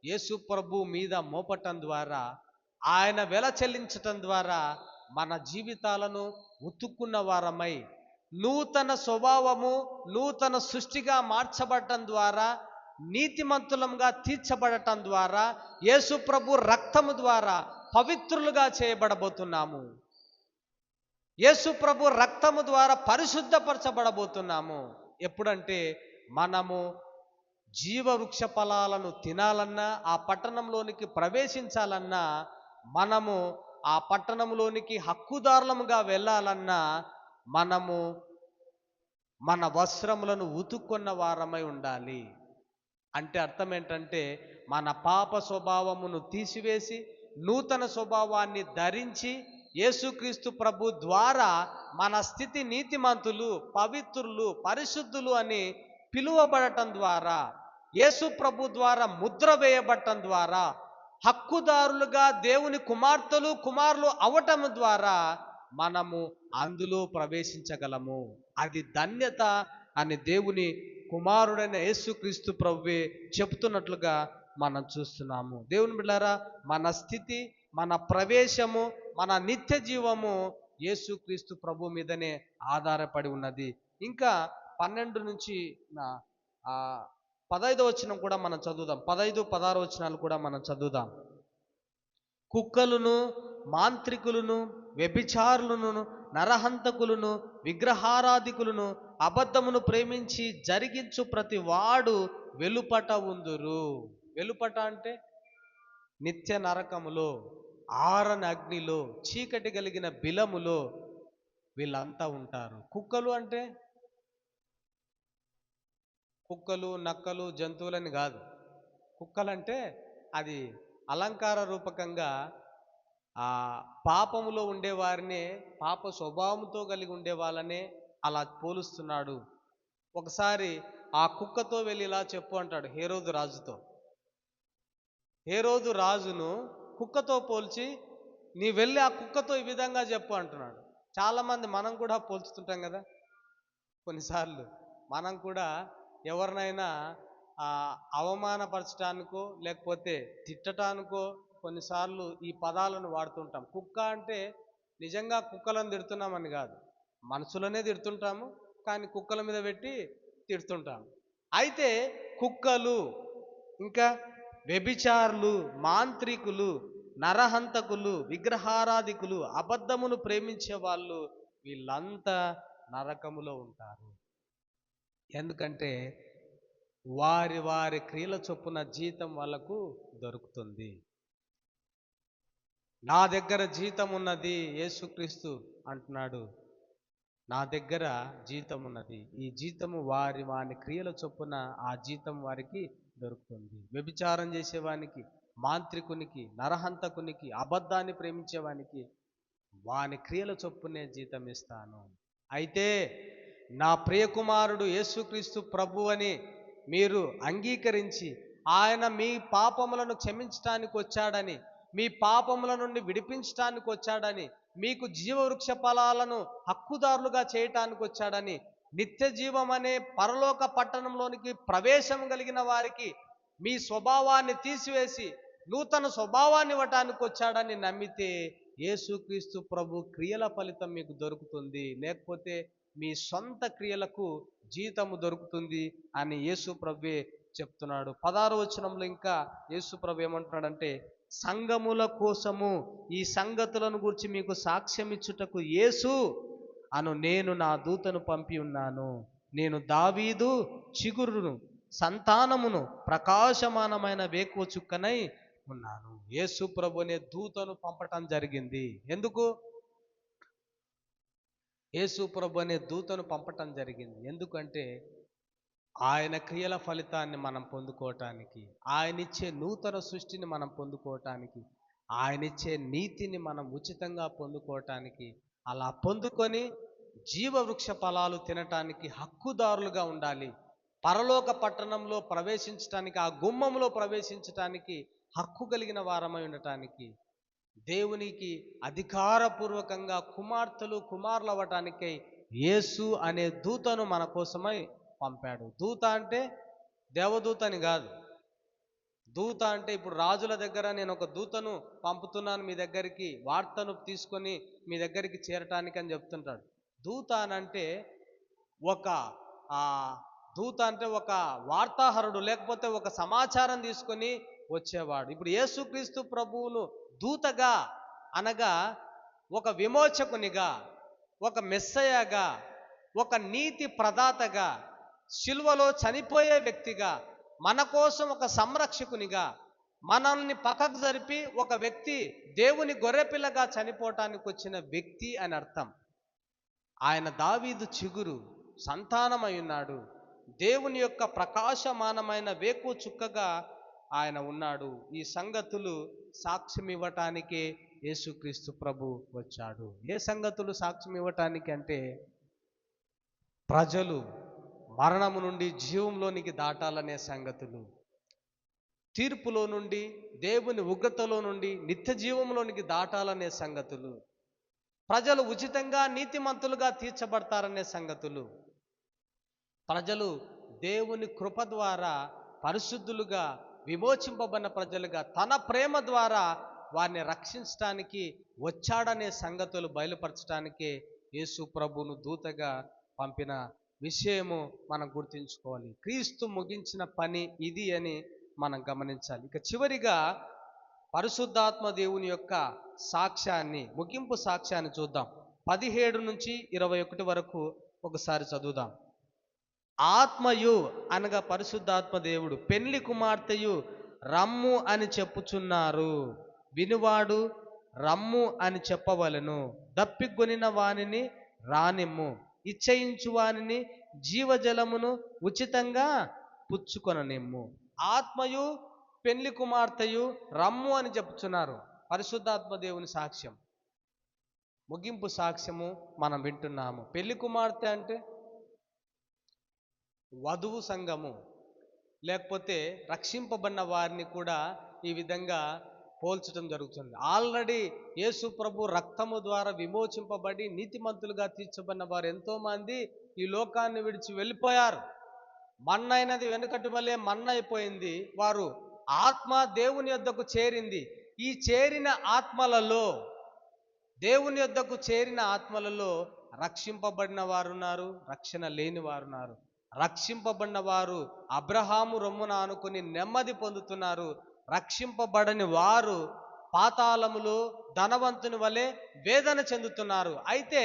యేసు ప్రభు మీద మోపటం ద్వారా, ఆయన వెల చెల్లించటం ద్వారా మన జీవితాలను ఉతుక్కున్న వారమై నూతన స్వభావము, నూతన సృష్టిగా మార్చబడటం ద్వారా, నీతిమంతులంగా తీర్చబడటం ద్వారా, యేసు ప్రభు రక్తము ద్వారా పవిత్రులుగా చేయబడబోతున్నాము. యేసు ప్రభు రక్తము ద్వారా పరిశుద్ధపరచబడబోతున్నాము. ఎప్పుడంటే మనము జీవవృక్ష ఫలాలను తినాలన్నా, ఆ పట్టణంలోనికి ప్రవేశించాలన్నా, మనము ఆ పట్టణంలోనికి హక్కుదారులముగా వెళ్ళాలన్నా, మనము మన వస్త్రములను ఉతుక్కున్న వారమై ఉండాలి. అంటే అర్థం ఏంటంటే, మన పాప స్వభావమును తీసివేసి నూతన స్వభావాన్ని ధరించి యేసుక్రీస్తు ప్రభు ద్వారా మన స్థితి నీతిమంతులు, పవిత్రులు, పరిశుద్ధులు అని పిలువబడటం ద్వారా, యేసు ప్రభు ద్వారా ముద్ర వేయబడటం ద్వారా, హక్కుదారులుగా దేవుని కుమార్తెలు కుమారులు అవటం ద్వారా మనము అందులో ప్రవేశించగలము. అది ధన్యత అని దేవుని కుమారుడైన యేసుక్రీస్తు ప్రభువే చెప్తున్నట్లుగా మనం చూస్తున్నాము. దేవుని బిడ్డలారా, మన స్థితి, మన ప్రవేశము, మన నిత్య జీవము యేసుక్రీస్తు ప్రభు మీదనే ఆధారపడి ఉన్నది. ఇంకా 12 నుంచి 15 వచనం కూడా మనం చదువుదాం. 15, 16 వచనాలు కూడా మనం చదువుదాం. కుక్కలను, మాంత్రికులను, వ్యభిచారులను, నరహంతకులను, విగ్రహారాధికులను, అబద్ధమును ప్రేమించి జరిగించు ప్రతి వాడు వెలుపట ఉందురు. వెలుపట అంటే నిత్య నరకములో, ఆరని అగ్నిలో, చీకటి కలిగిన బిలములో వీళ్ళంతా ఉంటారు. కుక్కలు అంటే కుక్కలు, నక్కలు, జంతువులని కాదు. కుక్కలంటే అది అలంకార రూపకంగా ఆ పాపములో ఉండేవారినే, పాప స్వభావంతో కలిగి ఉండే వాళ్ళనే అలా పోలుస్తున్నాడు. ఒకసారి ఆ కుక్కతో వెళ్ళి ఇలా చెప్పు అంటాడు హేరోదు రాజుతో. హేరోదు రాజును కుక్కతో పోల్చి, నీ వెళ్ళి ఆ కుక్కతో ఈ విధంగా చెప్పు అంటున్నాడు. చాలామంది మనం కూడా పోల్చుతుంటాం కదా. కొన్నిసార్లు మనం కూడా ఎవరినైనా అవమానపరచడానికో లేకపోతే తిట్టడానికో కొన్నిసార్లు ఈ పదాలను వాడుతుంటాం. కుక్క అంటే నిజంగా కుక్కలను తిడుతున్నామని కాదు, మనసులోనే తిడుతుంటాము, కానీ కుక్కల మీద పెట్టి తిడుతుంటాము. అయితే కుక్కలు, ఇంకా వ్యభిచారులు, మాంత్రికులు, నరహంతకులు, విగ్రహారాధికులు, అబద్ధమును ప్రేమించే వాళ్ళు వీళ్ళంతా నరకములో ఉంటారు. ఎందుకంటే వారి వారి క్రియల చొప్పున జీతం వాళ్ళకు దొరుకుతుంది. నా దగ్గర జీతం ఉన్నది, యేసుక్రీస్తు అంటున్నాడు, నా దగ్గర జీతం ఉన్నది. ఈ జీతము వారి క్రియల చొప్పున ఆ జీతం వారికి దొరుకుతుంది. వ్యభిచారం చేసేవానికి, మాంత్రికునికి, నరహంతకునికి, అబద్ధాన్ని ప్రేమించేవానికి వాని క్రియల చొప్పునే జీతం ఇస్తాను. అయితే నా ప్రియకుమారుడు యేసుక్రీస్తు ప్రభు అని మీరు అంగీకరించి, ఆయన మీ పాపములను క్షమించడానికి వచ్చాడని, మీ పాపముల నుండి విడిపించడానికి వచ్చాడని, మీకు జీవవృక్ష ఫలాలను హక్కుదారులుగా చేయటానికి వచ్చాడని, నిత్య జీవం అనే పరలోక పట్టణంలోనికి ప్రవేశం కలిగిన వారికి మీ స్వభావాన్ని తీసివేసి నూతన స్వభావాన్ని ఇవ్వటానికి వచ్చాడని నమ్మితే యేసుక్రీస్తు ప్రభు క్రియల ఫలితం మీకు దొరుకుతుంది, లేకపోతే మీ సొంత క్రియలకు జీతము దొరుకుతుంది అని యేసు ప్రభువే చెప్తున్నాడు. 16వ వచనంలో ఇంకా యేసు ప్రభు ఏమంటున్నాడంటే, సంఘముల కోసము ఈ సంగతులను గురించి మీకు సాక్ష్యం ఇచ్చుటకు యేసు అను నేను నా దూతను పంపి ఉన్నాను. నేను దావీదు చిగురును సంతానమును ప్రకాశమానమైన వేకువ చుక్కనై ఉన్నాను. యేసు ప్రభు అనే దూతను పంపటం జరిగింది. ఎందుకు? యేసు ప్రభు అనే దూతను పంపటం జరిగింది ఎందుకంటే ఆయన క్రియల ఫలితాన్ని మనం పొందుకోవటానికి, ఆయన ఇచ్చే నూతన సృష్టిని మనం పొందుకోవటానికి, ఆయన ఇచ్చే నీతిని మనం ఉచితంగా పొందుకోవటానికి, అలా పొందుకొని జీవవృక్ష ఫలాలు తినటానికి హక్కుదారులుగా ఉండాలి. పరలోక పట్టణంలో ప్రవేశించటానికి, ఆ గుమ్మంలో ప్రవేశించటానికి హక్కు కలిగిన వారమై ఉండటానికి, దేవునికి అధికారపూర్వకంగా కుమార్తెలు కుమారులు అవ్వటానికై యేసు అనే దూతను మన కోసమై పంపాడు. దూత అంటే దేవదూత అని కాదు. దూత అంటే ఇప్పుడు రాజుల దగ్గర నేను ఒక దూతను పంపుతున్నాను మీ దగ్గరికి, వార్తను తీసుకొని మీ దగ్గరికి చేరటానికి అని చెప్తుంటాడు. దూత అనంటే ఒక దూత అంటే ఒక వార్తాహరుడు, లేకపోతే ఒక సమాచారం తీసుకొని వచ్చేవాడు. ఇప్పుడు యేసుక్రీస్తు ప్రభువును దూతగా అనగా ఒక విమోచకునిగా, ఒక మెస్సయగా, ఒక నీతి ప్రదాతగా, సిలువలో చనిపోయే వ్యక్తిగా, మన కోసం ఒక సంరక్షకునిగా, మనల్ని పక్కకు జరిపి ఒక వ్యక్తి దేవుని గొర్రెపిల్లగా చనిపోవటానికి వచ్చిన వ్యక్తి అని అర్థం. ఆయన దావీదు చిగురు సంతానమై ఉన్నాడు. దేవుని యొక్క ప్రకాశమానమైన వేకువ చుక్కగా ఆయన ఉన్నాడు. ఈ సంగతులు సాక్ష్యం ఇవ్వటానికే యేసుక్రీస్తు ప్రభు వచ్చాడు. ఏ సంగతులు సాక్ష్యం ఇవ్వటానికి అంటే, ప్రజలు మరణము నుండి జీవంలోనికి దాటాలనే సంగతులు, తీర్పులో నుండి దేవుని ఉగ్రతలో నుండి నిత్య జీవంలోనికి దాటాలనే సంగతులు, ప్రజలు ఉచితంగా నీతిమంతులుగా తీర్చబడతారనే సంగతులు, ప్రజలు దేవుని కృప ద్వారా పరిశుద్ధులుగా విమోచింపబడిన ప్రజలుగా తన ప్రేమ ద్వారా వారిని రక్షించడానికి వచ్చాడనే సంగతులు బయలుపరచడానికే యేసు ప్రభువును దూతగా పంపిన విషయము మనం గుర్తుంచుకోవాలి. క్రీస్తు ముగించిన పని ఇది అని మనం గమనించాలి. ఇక చివరిగా పరిశుద్ధాత్మ దేవుని యొక్క సాక్ష్యాన్ని, ముగింపు సాక్ష్యాన్ని చూద్దాం. 17 నుంచి 21 వరకు ఒకసారి చదువుదాం. ఆత్మయు అనగా పరిశుద్ధాత్మ దేవుడు, పెళ్లి కుమార్తెయు రమ్ము అని చెప్పుచున్నారు, వినువాడు రమ్ము అని చెప్పవలను. దప్పిగొనిన వానిని రానిమ్ము, ఇచ్చయించు వానిని జీవజలమును ఉచితంగా పుచ్చుకొననిమ్ము. ఆత్మయు పెళ్లి కుమార్తెయు రమ్ము అని చెప్పుచున్నారు. పరిశుద్ధాత్మ దేవుని సాక్ష్యం, ముగింపు సాక్ష్యము మనం వింటున్నాము. పెళ్లి కుమార్తె అంటే వధువు సంఘము, లేకపోతే రక్షింపబడిన వారిని కూడా ఈ విధంగా పోల్చడం జరుగుతుంది. ఆల్రెడీ యేసు ప్రభు రక్తము ద్వారా విమోచింపబడి నీతిమంతులుగా తీర్చబడిన వారు ఎంతోమంది ఈ లోకాన్ని విడిచి వెళ్ళిపోయారు. మన్నైనది వెనుకటి వల్లే మన్నైపోయింది. వారు ఆత్మ దేవుని యొద్దకు చేరింది. ఈ చేరిన ఆత్మలలో, దేవుని యొద్దకు చేరిన ఆత్మలలో రక్షింపబడిన వారున్నారు, రక్షణ లేని వారున్నారు. రక్షింపబడిన వారు అబ్రహాము రొమ్మున ఆనుకొని నెమ్మది పొందుతున్నారు. రక్షింపబడని వారు పాతాళములో ధనవంతుని వలె వేదన చెందుతున్నారు. అయితే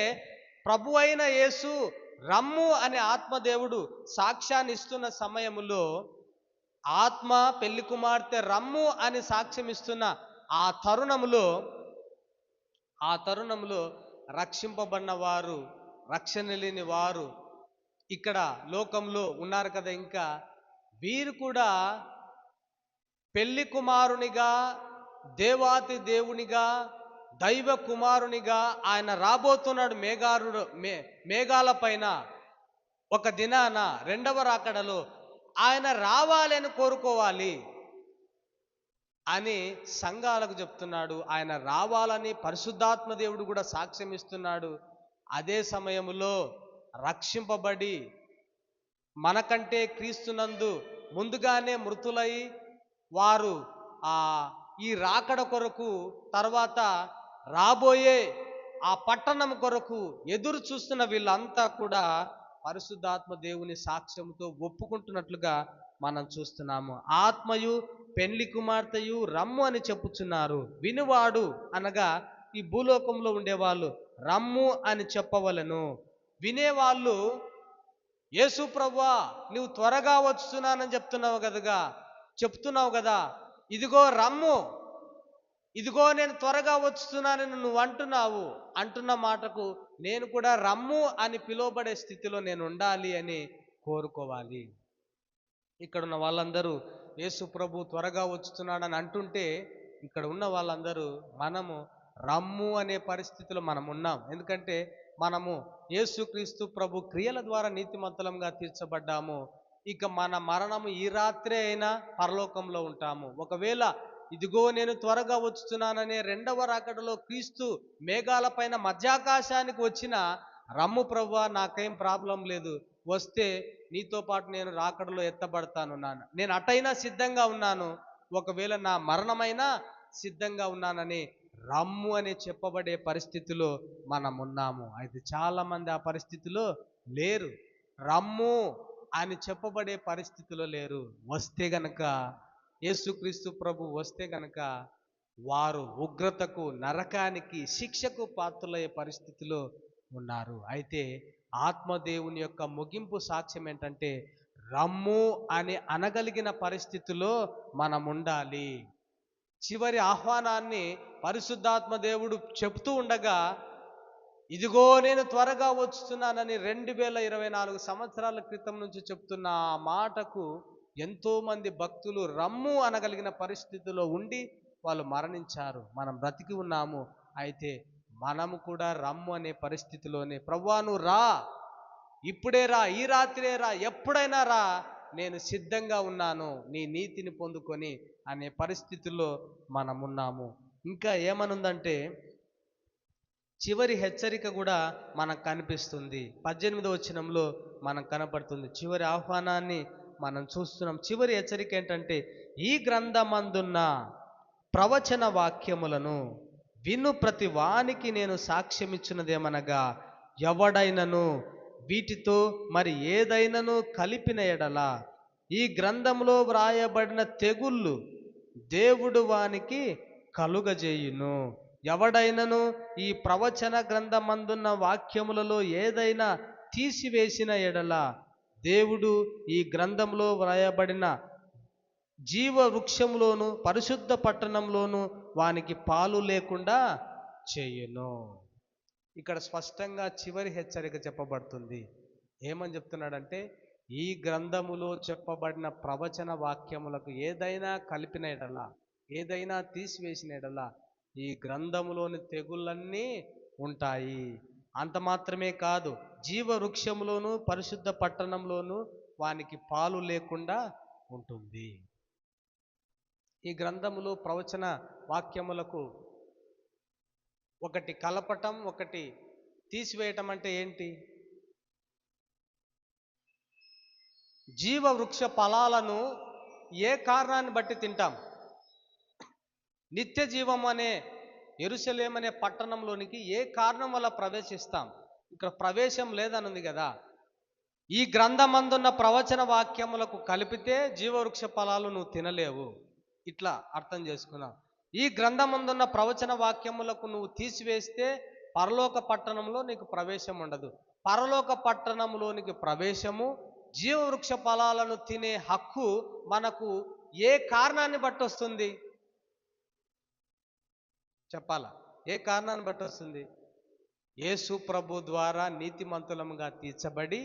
ప్రభు అయిన యేసు రమ్ము అనే ఆత్మదేవుడు సాక్ష్యాన్ని ఇస్తున్న సమయములో, ఆత్మ పెళ్లి కుమార్తె రమ్ము అని సాక్ష్యం ఇస్తున్న ఆ తరుణంలో రక్షింపబడిన వారు, రక్షణ లేని వారు ఇక్కడ లోకంలో ఉన్నారు కదా. ఇంకా వీరు కూడా పెళ్లి కుమారునిగా, దేవాతి దేవునిగా, దైవ కుమారునిగా ఆయన రాబోతున్నాడు మేఘాల పైన. ఒక దినాన రెండవ రాకడలో ఆయన రావాలని కోరుకోవాలి. అని సంఘాలకు చెప్తున్నాడు. ఆయన రావాలని పరిశుద్ధాత్మ దేవుడు కూడా సాక్ష్యం ఇస్తున్నాడు. అదే సమయంలో రక్షింపబడి మనకంటే క్రీస్తునందు ముందుగానే మృతులై వారు ఆ ఈ రాకడ కొరకు తర్వాత రాబోయే ఆ పట్టణం కొరకు ఎదురు చూస్తున్న వీళ్ళంతా కూడా పరిశుద్ధాత్మ దేవుని సాక్ష్యంతో ఒప్పుకుంటున్నట్లుగా మనం చూస్తున్నాము. ఆత్మయు పెండ్లి కుమార్తెయు రమ్ము అని చెప్పుచున్నారు. వినువాడు అనగా ఈ భూలోకంలో ఉండేవాళ్ళు రమ్ము అని చెప్పవలను. వినేవాళ్ళు యేసు ప్రభువా నువ్వు త్వరగా వస్తున్నానని చెప్తున్నావు కదా, ఇదిగో రమ్ము, ఇదిగో నేను త్వరగా వస్తున్నానని నువ్వు అంటున్న మాటకు నేను కూడా రమ్ము అని పిలువబడే స్థితిలో నేను ఉండాలి అని కోరుకోవాలి. ఇక్కడ ఉన్న వాళ్ళందరూ యేసు ప్రభు త్వరగా వస్తున్నాడని అంటుంటే ఇక్కడ ఉన్న వాళ్ళందరూ మనము రమ్ము అనే పరిస్థితిలో మనం ఉన్నాం. ఎందుకంటే మనము యేసుక్రీస్తు ప్రభు క్రియల ద్వారా నీతిమంతులంగా తీర్చబడ్డాము. ఇక మన మరణము ఈ రాత్రే అయినా పరలోకంలో ఉంటాము. ఒకవేళ ఇదిగో నేను త్వరగా వచ్చుతున్నాననే రెండవ రాకడలో క్రీస్తు మేఘాలపైన మధ్యాకాశానికి వచ్చిన రమ్ము ప్రభువా నాకేం ప్రాబ్లం లేదు, వస్తే నీతో పాటు నేను రాకడలో ఎత్తబడతాను, నేను అటైనా సిద్ధంగా ఉన్నాను, ఒకవేళ నా మరణమైనా సిద్ధంగా ఉన్నానని రమ్ము అని చెప్పబడే పరిస్థితిలో మనం ఉన్నాము. అయితే చాలా మంది ఆ పరిస్థితిలో లేరు, రమ్ము అని చెప్పబడే పరిస్థితిలో లేరు. వస్తే గనక యేసుక్రీస్తు ప్రభు వస్తే గనక వారు ఉగ్రతకు, నరకానికి, శిక్షకు పాత్రులయ్యే పరిస్థితిలో ఉన్నారు. అయితే ఆత్మదేవుని యొక్క ముగింపు సాక్ష్యం ఏంటంటే రమ్ము అని అనగలిగిన పరిస్థితిలో మనం ఉండాలి. చివరి ఆహ్వానాన్ని పరిశుద్ధాత్మ దేవుడు చెప్తూ ఉండగా ఇదిగో నేను త్వరగా వస్తున్నానని 2024 సంవత్సరాల క్రితం నుంచి చెప్తున్న ఆ మాటకు ఎంతోమంది భక్తులు రమ్ము అనగలిగిన పరిస్థితిలో ఉండి వాళ్ళు మరణించారు. మనం బ్రతికి ఉన్నాము. అయితే మనము కూడా రమ్ము అనే పరిస్థితిలోనే ప్రభువా నువ్వు రా, ఇప్పుడే రా, ఈ రాత్రే రా, ఎప్పుడైనా రా, నేను సిద్ధంగా ఉన్నాను నీ నీతిని పొందుకొని అనే పరిస్థితుల్లో మనం ఉన్నాము. ఇంకా ఏమనుందంటే చివరి హెచ్చరిక కూడా మనకు కనిపిస్తుంది. 18వ వచనంలో మనకు కనపడుతుంది. చివరి ఆహ్వానాన్ని మనం చూస్తున్నాం. చివరి హెచ్చరిక ఏంటంటే ఈ గ్రంథమందున్న ప్రవచన వాక్యములను విను ప్రతి వానికి నేను సాక్ష్యమిచ్చినదేమనగా ఎవడైనను వీటితో మరి ఏదైనను కలిపిన ఎడల ఈ గ్రంథంలో వ్రాయబడిన తెగుళ్ళు దేవుడు వానికి కలుగజేయును. ఎవడైనను ఈ ప్రవచన గ్రంథమందున్న వాక్యములలో ఏదైనా తీసివేసిన ఎడల దేవుడు ఈ గ్రంథంలో వ్రాయబడిన జీవ వృక్షంలోను పరిశుద్ధ పట్టణంలోను వానికి పాలు లేకుండా చేయును. ఇక్కడ స్పష్టంగా చివరి హెచ్చరిక చెప్పబడుతుంది. ఏమని చెప్తున్నాడంటే ఈ గ్రంథములో చెప్పబడిన ప్రవచన వాక్యములకు ఏదైనా కలిపిన ఎడల, ఏదైనా తీసివేసిన ఎడల ఈ గ్రంథములోని తెగుళ్ళన్నీ ఉంటాయి. అంత మాత్రమే కాదు, జీవ వృక్షములోను పరిశుద్ధ పట్టణంలోను వానికి పాలు లేకుండా ఉంటుంది. ఈ గ్రంథములో ప్రవచన వాక్యములకు ఒకటి కలపటం, ఒకటి తీసివేయటం అంటే ఏంటి? జీవ వృక్ష ఫలాలను ఏ కారణాన్ని బట్టి తింటాం? నిత్య జీవం అనే యెరూషలేము అనే పట్టణంలోనికి ఏ కారణం వల్ల ప్రవేశిస్తాం? ఇక్కడ ప్రవేశం లేదనుంది కదా. ఈ గ్రంథమందున్న ప్రవచన వాక్యములకు కలిపితే జీవవృక్ష ఫలాలు నువ్వు తినలేవు, ఇట్లా అర్థం చేసుకున్నావు. ఈ గ్రంథమందున్న ప్రవచన వాక్యములకు నువ్వు తీసివేస్తే పరలోక పట్టణంలో నీకు ప్రవేశం ఉండదు. పరలోక పట్టణంలోనికి ప్రవేశము, జీవవృక్ష ఫలాలను తినే హక్కు మనకు ఏ కారణాన్ని బట్టి వస్తుంది చెప్పాలా? ఏ కారణాన్ని బట్టి వస్తుంది? యేసు ప్రభు ద్వారా నీతిమంతులముగా తీర్చబడి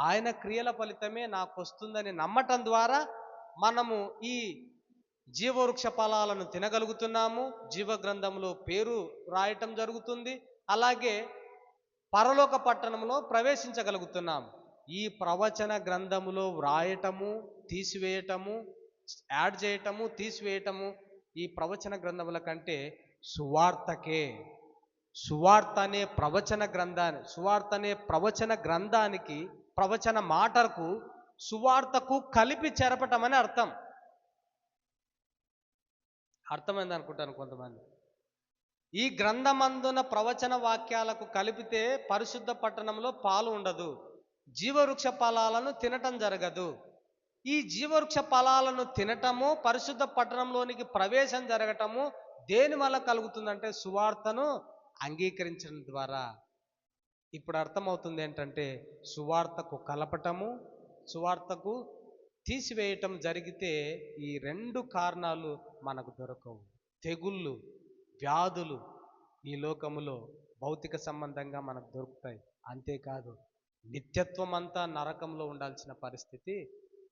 ఆయన క్రియల ఫలితమే నాకు వస్తుందని నమ్మటం ద్వారా మనము ఈ జీవవృక్ష ఫలాలను తినగలుగుతున్నాము. జీవ గ్రంథంలో పేరు రాయటం జరుగుతుంది. అలాగే పరలోక పట్టణంలో ప్రవేశించగలుగుతున్నాం. ఈ ప్రవచన గ్రంథములో వ్రాయటము, తీసివేయటము, యాడ్ చేయటము, తీసివేయటము, ఈ ప్రవచన గ్రంథముల కంటే సువార్తకే. సువార్త అనే ప్రవచన గ్రంథానికి, ప్రవచన మాటలకు, సువార్తకు కలిపి చెరపటం అని అర్థం. అర్థమైంది అనుకుంటాను కొంతమంది. ఈ గ్రంథమందున ప్రవచన వాక్యాలకు కలిపితే పరిశుద్ధ పట్టణంలో పాలు ఉండదు, జీవవృక్ష ఫలాలను తినటం జరగదు. ఈ జీవవృక్ష ఫలాలను తినటము, పరిశుద్ధ పట్టణంలోనికి ప్రవేశం జరగటము దేని వల్ల కలుగుతుందంటే సువార్తను అంగీకరించడం ద్వారా. ఇప్పుడు అర్థమవుతుంది ఏంటంటే సువార్తకు కలపటము, సువార్తకు తీసివేయటం జరిగితే ఈ రెండు కారణాలు మనకు దొరకవు. తెగుళ్ళు, వ్యాధులు ఈ లోకములో భౌతిక సంబంధంగా మనకు దొరుకుతాయి. అంతేకాదు నిత్యత్వం అంతా నరకంలో ఉండాల్సిన పరిస్థితి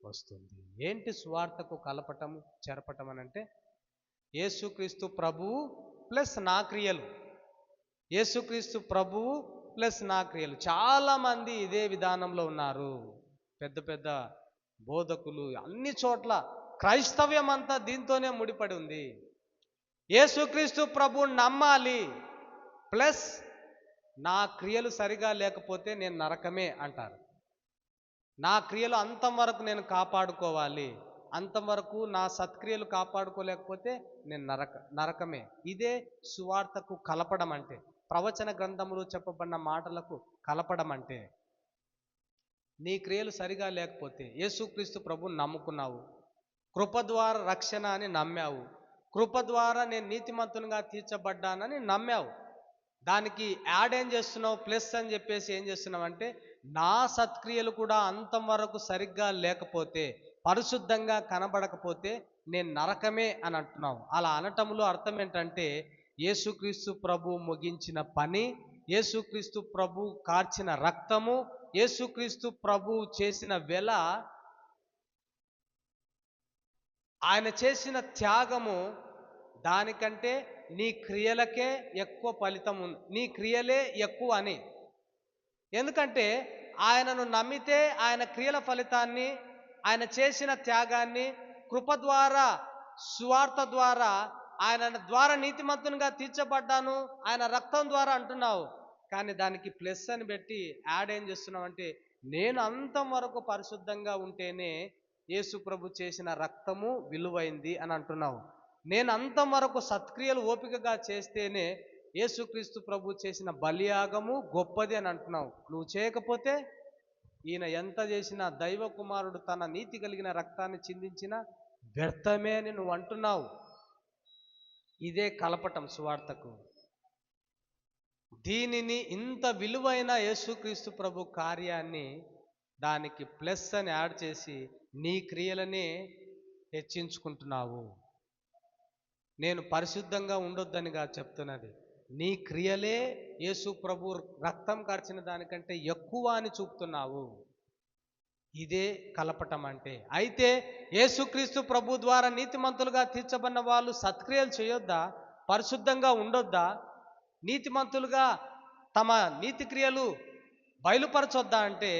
వస్తుంది. ఏంటి సువార్తకు కలపటము, చెరపటం అని అంటే యేసుక్రీస్తు ప్రభువు ప్లస్ నా క్రియలు. యేసుక్రీస్తు ప్రభువు ప్లస్ నా క్రియలు. చాలామంది ఇదే విధానంలో ఉన్నారు. పెద్ద పెద్ద బోధకులు అన్ని చోట్ల క్రైస్తవ్యం అంతా దీంతోనే ముడిపడి ఉంది. యేసుక్రీస్తు ప్రభువు నమ్మాలి ప్లస్ నా క్రియలు సరిగా లేకపోతే నేను నరకమే అంటారు. నా క్రియలు అంతం వరకు నేను కాపాడుకోవాలి, అంతం వరకు నా సత్క్రియలు కాపాడుకోలేకపోతే నేను నరకమే. ఇదే సువార్తకు కలపడం అంటే, ప్రవచన గ్రంథములు చెప్పబడిన మాటలకు కలపడం అంటే. నీ క్రియలు సరిగా లేకపోతే, యేసుక్రీస్తు ప్రభువుని నమ్ముకున్నావు, కృప ద్వారా రక్షణ అని నమ్మావు, కృప ద్వారా నేను నీతిమంతునిగా తీర్చబడ్డానని నమ్మావు. దానికి యాడ్ ఏం చేస్తున్నావు, ప్లస్ అని చెప్పేసి ఏం చేస్తున్నావు అంటే నా సత్క్రియలు కూడా అంతం వరకు సరిగ్గా లేకపోతే, పరిశుద్ధంగా కనబడకపోతే నేను నరకమే అని అంటున్నావు. అలా అనటంలో అర్థం ఏంటంటే యేసుక్రీస్తు ప్రభు ముగించిన పని, యేసుక్రీస్తు ప్రభు కార్చిన రక్తము, యేసుక్రీస్తు ప్రభు చేసిన వెల, ఆయన చేసిన త్యాగము, దానికంటే నీ క్రియలకే ఎక్కువ ఫలితం ఉంది, నీ క్రియలే ఎక్కువ అని. ఎందుకంటే ఆయనను నమ్మితే ఆయన క్రియల ఫలితాన్ని, ఆయన చేసిన త్యాగాన్ని, కృప ద్వారా, సువార్త ద్వారా, ఆయన ద్వారా నీతిమంతునిగా తీర్చబడ్డాను ఆయన రక్తం ద్వారా అంటున్నావు. కానీ దానికి ప్లస్ అని పెట్టి యాడ్ ఏం చేస్తున్నావు అంటే నేను అంతం వరకు పరిశుద్ధంగా ఉంటేనే యేసు ప్రభు చేసిన రక్తము విలువైంది అని అంటున్నావు. నేను అంతం వరకు సత్క్రియలు ఓపికగా చేస్తేనే యేసుక్రీస్తు ప్రభు చేసిన బలియాగము గొప్పది అని అంటున్నావు. నువ్వు చేయకపోతే ఈయన ఎంత చేసినా, దైవ కుమారుడు తన నీతి కలిగిన రక్తాన్ని చిందించిన వ్యర్థమే అని నువ్వు అంటున్నావు. ఇదే కలపటం సువార్తకు. దీనిని, ఇంత విలువైన యేసుక్రీస్తు ప్రభు కార్యాన్ని దానికి ప్లస్ అని యాడ్ చేసి నీ క్రియలనే హెచ్చించుకుంటున్నావు. నేను పరిశుద్ధంగా ఉండొద్దనిగా చెప్తున్నది, నీ క్రియలే యేసు ప్రభు రక్తం కార్చిన దానికంటే ఎక్కువ అని చూపుతున్నావు. ఇదే కలపటం అంటే. అయితే యేసుక్రీస్తు ప్రభు ద్వారా నీతిమంతులుగా తీర్చబడిన వాళ్ళు సత్క్రియలు చేయొద్దా, పరిశుద్ధంగా ఉండొద్దా, నీతిమంతులుగా తమ నీతి క్రియలు బయలుపరచొద్దా అంటే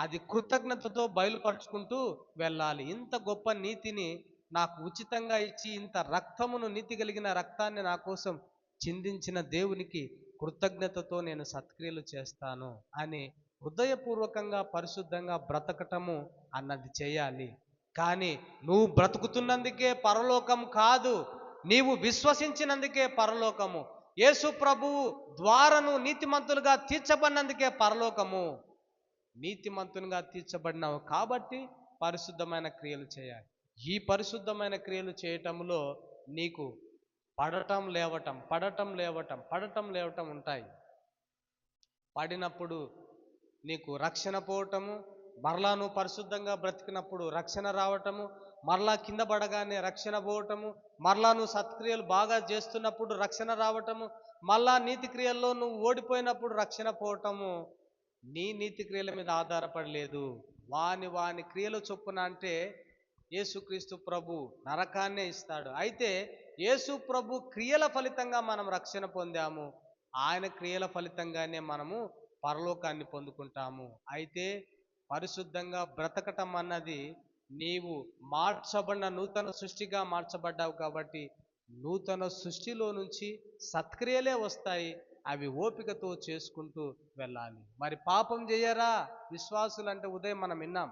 అది కృతజ్ఞతతో బయలుపరుచుకుంటూ వెళ్ళాలి. ఇంత గొప్ప నీతిని నాకు ఉచితంగా ఇచ్చి, ఇంత రక్తమును, నీతి కలిగిన రక్తాన్ని నా కోసం చిందించిన దేవునికి కృతజ్ఞతతో నేను సత్క్రియలు చేస్తాను అని హృదయపూర్వకంగా పరిశుద్ధంగా బ్రతకటము అన్నది చేయాలి. కానీ నువ్వు బ్రతుకుతున్నందుకే పరలోకం కాదు, నీవు విశ్వసించినందుకే పరలోకము. యేసు ప్రభువు ద్వారా నువ్వు నీతిమంతులుగా తీర్చబడినందుకే పరలోకము. నీతిమంతునిగా తీర్చబడినావు కాబట్టి పరిశుద్ధమైన క్రియలు చేయాలి. ఈ పరిశుద్ధమైన క్రియలు చేయటంలో నీకు పడటం లేవటం ఉంటాయి. పడినప్పుడు నీకు రక్షణ పోవటము, మరలా నువ్వు పరిశుద్ధంగా బ్రతికినప్పుడు రక్షణ రావటము, మరలా కింద పడగానే రక్షణ పోవటము, మరలా నువ్వు సత్క్రియలు బాగా చేస్తున్నప్పుడు రక్షణ రావటము, మళ్ళా నీతి క్రియల్లో నువ్వు ఓడిపోయినప్పుడు రక్షణ పోవటము. నీ నీతి క్రియల మీద ఆధారపడలేదు, వాని క్రియలు చొప్పున అంటే యేసుక్రీస్తు ప్రభు నరకాన్నే ఇస్తాడు. అయితే యేసు ప్రభు క్రియల ఫలితంగా మనం రక్షణ పొందాము, ఆయన క్రియల ఫలితంగానే మనము పరలోకాన్ని పొందుకుంటాము. అయితే పరిశుద్ధంగా బ్రతకటం అన్నది నీవు మార్చబడిన నూతన సృష్టిగా మార్చబడ్డావు కాబట్టి నూతన సృష్టిలో నుంచి సత్క్రియలే వస్తాయి. అవి ఓపికతో చేసుకుంటూ వెళ్ళాలి. మరి పాపం చేయరా విశ్వాసులు అంటే ఉదయం మనం విన్నాం,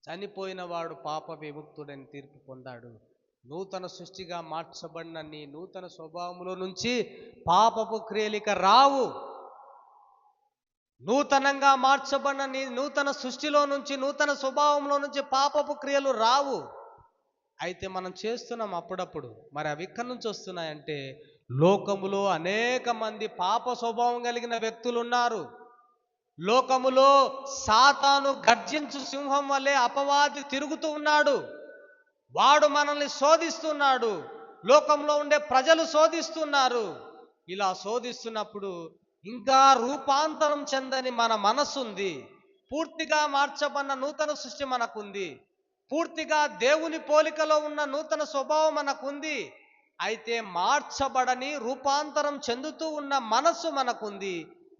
చనిపోయిన వాడు పాప విముక్తుడని తీర్పు పొందాడు. నూతన సృష్టిగా మార్చబడిన నీ నూతన స్వభావంలో నుంచి పాపపు క్రియలిక రావు. నూతనంగా మార్చబడిన నీ నూతన సృష్టిలో నుంచి, నూతన స్వభావంలో నుంచి పాపపు క్రియలు రావు. అయితే మనం చేస్తున్నాం అప్పుడప్పుడు. మరి అవి ఎక్కడి నుంచి వస్తున్నాయంటే, లోకములో అనేక మంది పాప స్వభావం కలిగిన వ్యక్తులు ఉన్నారు. లోకములో సాతాను గర్జించు సింహం వలె అపవాది తిరుగుతూ ఉన్నాడు. వాడు మనల్ని శోధిస్తున్నాడు. లోకంలో ఉండే ప్రజలు శోధిస్తున్నారు. ఇలా శోధిస్తున్నప్పుడు ఇంకా రూపాంతరం చెందని మన మనసు ఉంది. పూర్తిగా మార్చబడిన నూతన సృష్టి మనకుంది. పూర్తిగా దేవుని పోలికలో ఉన్న నూతన స్వభావం మనకుంది. అయితే మార్చబడని రూపాంతరం చెందుతూ ఉన్న మనస్సు మనకుంది.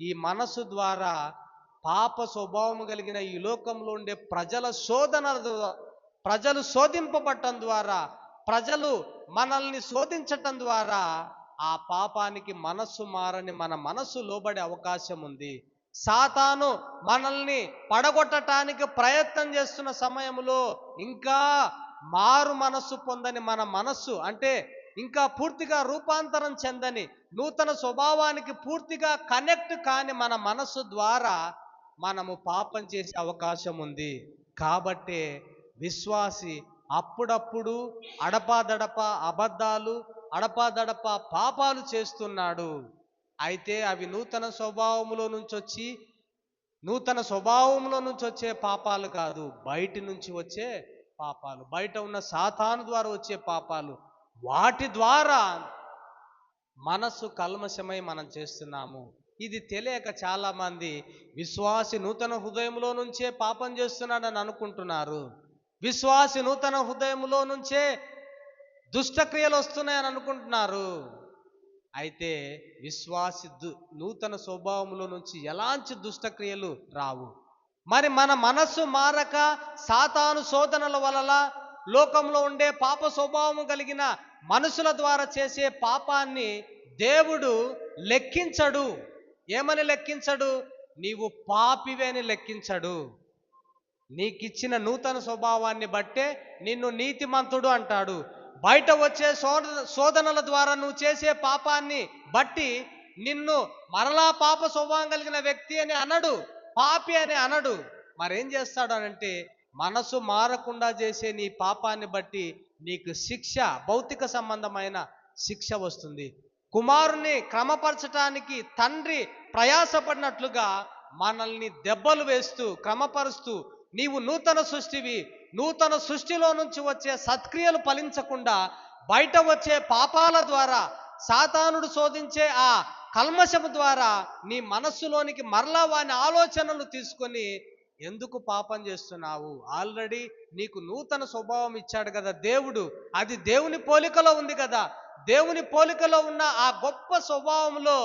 ఈ మనస్సు ద్వారా పాప స్వభావం కలిగిన ఈ లోకంలో ఉండే ప్రజలు శోధింపబడటం ద్వారా, ప్రజలు మనల్ని శోధించటం ద్వారా ఆ పాపానికి మనస్సు మారని మన మనస్సు లోబడే అవకాశం ఉంది. సాతాను మనల్ని పడగొట్టడానికి ప్రయత్నం చేస్తున్న సమయంలో ఇంకా మారు మనస్సు పొందని మన మనస్సు, అంటే ఇంకా పూర్తిగా రూపాంతరం చెందని, నూతన స్వభావానికి పూర్తిగా కనెక్ట్ కాని మన మనస్సు ద్వారా మనము పాపం చేసే అవకాశం ఉంది. కాబట్టే విశ్వాసి అప్పుడప్పుడు అడపాదడప అబద్ధాలు, అడపాదడప పాపాలు చేస్తున్నాడు. అయితే అవి నూతన స్వభావంలో నుంచి వచ్చే పాపాలు కాదు, బయటి నుంచి వచ్చే పాపాలు, బయట ఉన్న సాతాను ద్వారా వచ్చే పాపాలు. వాటి ద్వారా మనసు కల్మషమై మనం చేస్తున్నాము. ఇది తెలియక చాలామంది విశ్వాసి నూతన హృదయంలో నుంచే పాపం చేస్తున్నాడని అనుకుంటున్నారు. విశ్వాసి నూతన హృదయంలో నుంచే దుష్టక్రియలు వస్తున్నాయని అనుకుంటున్నారు. అయితే విశ్వాసి నూతన స్వభావంలో నుంచి ఎలాంటి దుష్టక్రియలు రావు. మరి మన మనస్సు మారక సాతాను శోధనల వలన, లోకంలో ఉండే పాప స్వభావం కలిగిన మనుషుల ద్వారా చేసే పాపాన్ని దేవుడు లెక్కించడు. ఏమని లెక్కించడు? నీవు పాపివే అని లెక్కించడు. నీకిచ్చిన నూతన స్వభావాన్ని బట్టే నిన్ను నీతిమంతుడు అంటాడు. బయట వచ్చే శోధనల ద్వారా నువ్వు చేసే పాపాన్ని బట్టి నిన్ను మరలా పాప స్వభావం కలిగిన వ్యక్తి అని అనడు, పాపి అని అనడు. మరేం చేస్తాడు అనంటే, మనసు మారకుండా చేసే నీ పాపాన్ని బట్టి నీకు శిక్ష, భౌతిక సంబంధమైన శిక్ష వస్తుంది. కుమారుని క్రమపరచటానికి తండ్రి ప్రయాసపడినట్లుగా మనల్ని దెబ్బలు వేస్తూ క్రమపరుస్తూ, నీవు నూతన సృష్టివి, నూతన సృష్టిలో నుంచి వచ్చే సత్క్రియలు ఫలించకుండా బయట వచ్చే పాపాల ద్వారా, సాతానుడు శోధించే ఆ కల్మషము ద్వారా నీ మనస్సులోనికి మరలా వాని ఆలోచనలు తీసుకొని ఎందుకు పాపం చేస్తున్నావు? ఆల్రెడీ నీకు నూతన స్వభావం ఇచ్చాడు కదా దేవుడు, అది దేవుని పోలికలో ఉంది కదా. దేవుని పోలికలో ఉన్న ఆ గొప్ప స్వభావంలో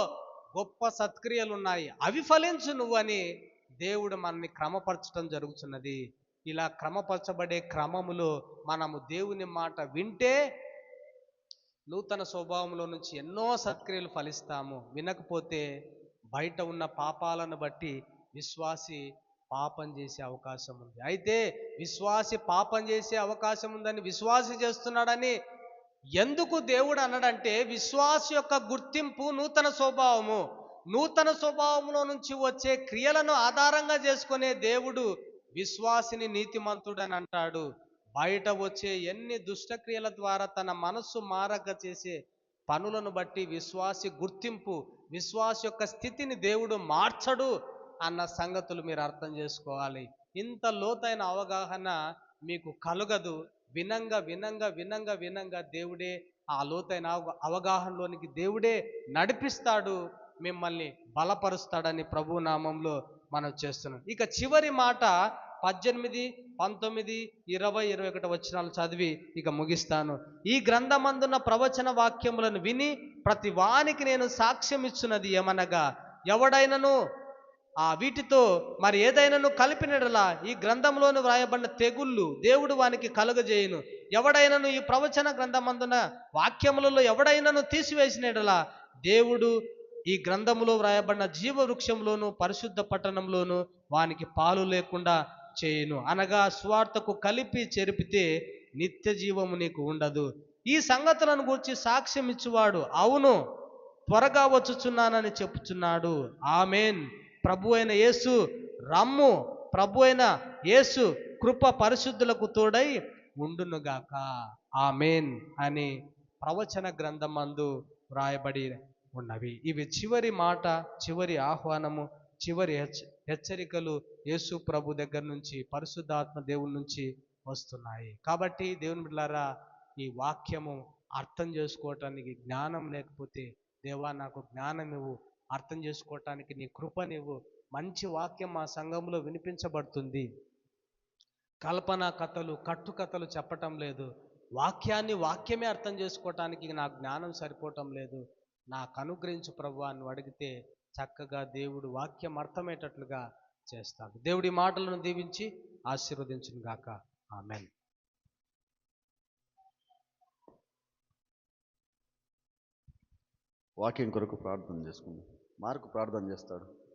గొప్ప సత్క్రియలు ఉన్నాయి, అవి ఫలించు నువ్వని దేవుడు మనల్ని క్రమపరచడం జరుగుతున్నది. ఇలా క్రమపరచబడే క్రమములో మనము దేవుని మాట వింటే నూతన స్వభావంలో నుంచి ఎన్నో సత్క్రియలు ఫలిస్తాము. వినకపోతే బయట ఉన్న పాపాలను బట్టి విశ్వాసి పాపం చేసే అవకాశం ఉంది. అయితే విశ్వాసి పాపం చేసే అవకాశం ఉందని విశ్వాసి చేస్తున్నాడని ఎందుకు దేవుడు అన్నాడంటే, విశ్వాసి యొక్క గుర్తింపు నూతన స్వభావము. నూతన స్వభావంలో నుంచి వచ్చే క్రియలను ఆధారంగా చేసుకునే దేవుడు విశ్వాసిని నీతిమంతుడని అంటాడు. బయట వచ్చే ఎన్ని దుష్టక్రియల ద్వారా తన మనస్సు మారక చేసే పనులను బట్టి విశ్వాసి గుర్తింపు, విశ్వాసి యొక్క స్థితిని దేవుడు మార్చడు అన్న సంగతులు మీరు అర్థం చేసుకోవాలి. ఇంత లోతైన అవగాహన మీకు కలుగదు. వినంగా వినంగా వినంగా వినంగా దేవుడే ఆ లోతైన అవగాహనలోనికి దేవుడే నడిపిస్తాడు, మిమ్మల్ని బలపరుస్తాడని ప్రభు నామంలో మనం చేస్తున్నాం. ఇక చివరి మాట 18, 19, 20, 21 వచనాలు చదివి ఇక ముగిస్తాను. ఈ గ్రంథమందున్న ప్రవచన వాక్యములను విని ప్రతి వానికి నేను సాక్ష్యం ఇచ్చున్నది ఏమనగా, ఎవడైనను వీటితో మరి ఏదైనాను కలిపినడలా ఈ గ్రంథంలోను వ్రాయబడిన తెగుళ్ళు దేవుడు వానికి కలుగజేయును. ఎవడైనాను ఈ ప్రవచన గ్రంథమందున వాక్యములలో ఎవడైనాను తీసివేసినడలా దేవుడు ఈ గ్రంథములో వ్రాయబడిన జీవ వృక్షంలోను పరిశుద్ధ పట్టణంలోను వానికి పాలు లేకుండా చేయును. అనగా స్వార్థకు కలిపి చెరిపితే నిత్య జీవము నీకు ఉండదు. ఈ సంగతులను గురించి సాక్ష్యం ఇచ్చువాడు అవును త్వరగా వచ్చుచున్నానని చెప్పుచున్నాడు. ఆమేన్. ప్రభు అయిన యేసు రమ్ము. ప్రభు అయిన యేసు కృప పరిశుద్ధులకు తోడై ఉండునుగాక. ఆమేన్ అని ప్రవచన గ్రంథమందు వ్రాయబడి ఉన్నవి. ఇవి చివరి మాట, చివరి ఆహ్వానము, చివరి హెచ్చరికలు యేసు ప్రభు దగ్గర నుంచి, పరిశుద్ధాత్మ దేవుని నుంచి వస్తున్నాయి. కాబట్టి దేవుని బిడ్డలారా, ఈ వాక్యము అర్థం చేసుకోవటానికి జ్ఞానం లేకపోతే, దేవా నాకు జ్ఞానం ఇవ్వు, అర్థం చేసుకోవటానికి నీ కృపనివ్వు. మంచి వాక్యం మా సంఘంలో వినిపించబడుతుంది. కల్పన కథలు, కట్టుకథలు చెప్పటం లేదు. వాక్యమే అర్థం చేసుకోవటానికి నా జ్ఞానం సరిపోవటం లేదు. నాకు అనుగ్రహించు ప్రభువా అని అడిగితే చక్కగా దేవుడు వాక్యం అర్థమయ్యేటట్లుగా చేస్తాడు. దేవుడి మాటలను దీవించి ఆశీర్వదించును గాక. ఆమేన్. వాక్యం కొరకు ప్రార్థన చేసుకుందాం. మార్కు ప్రార్థన చేస్తాడు.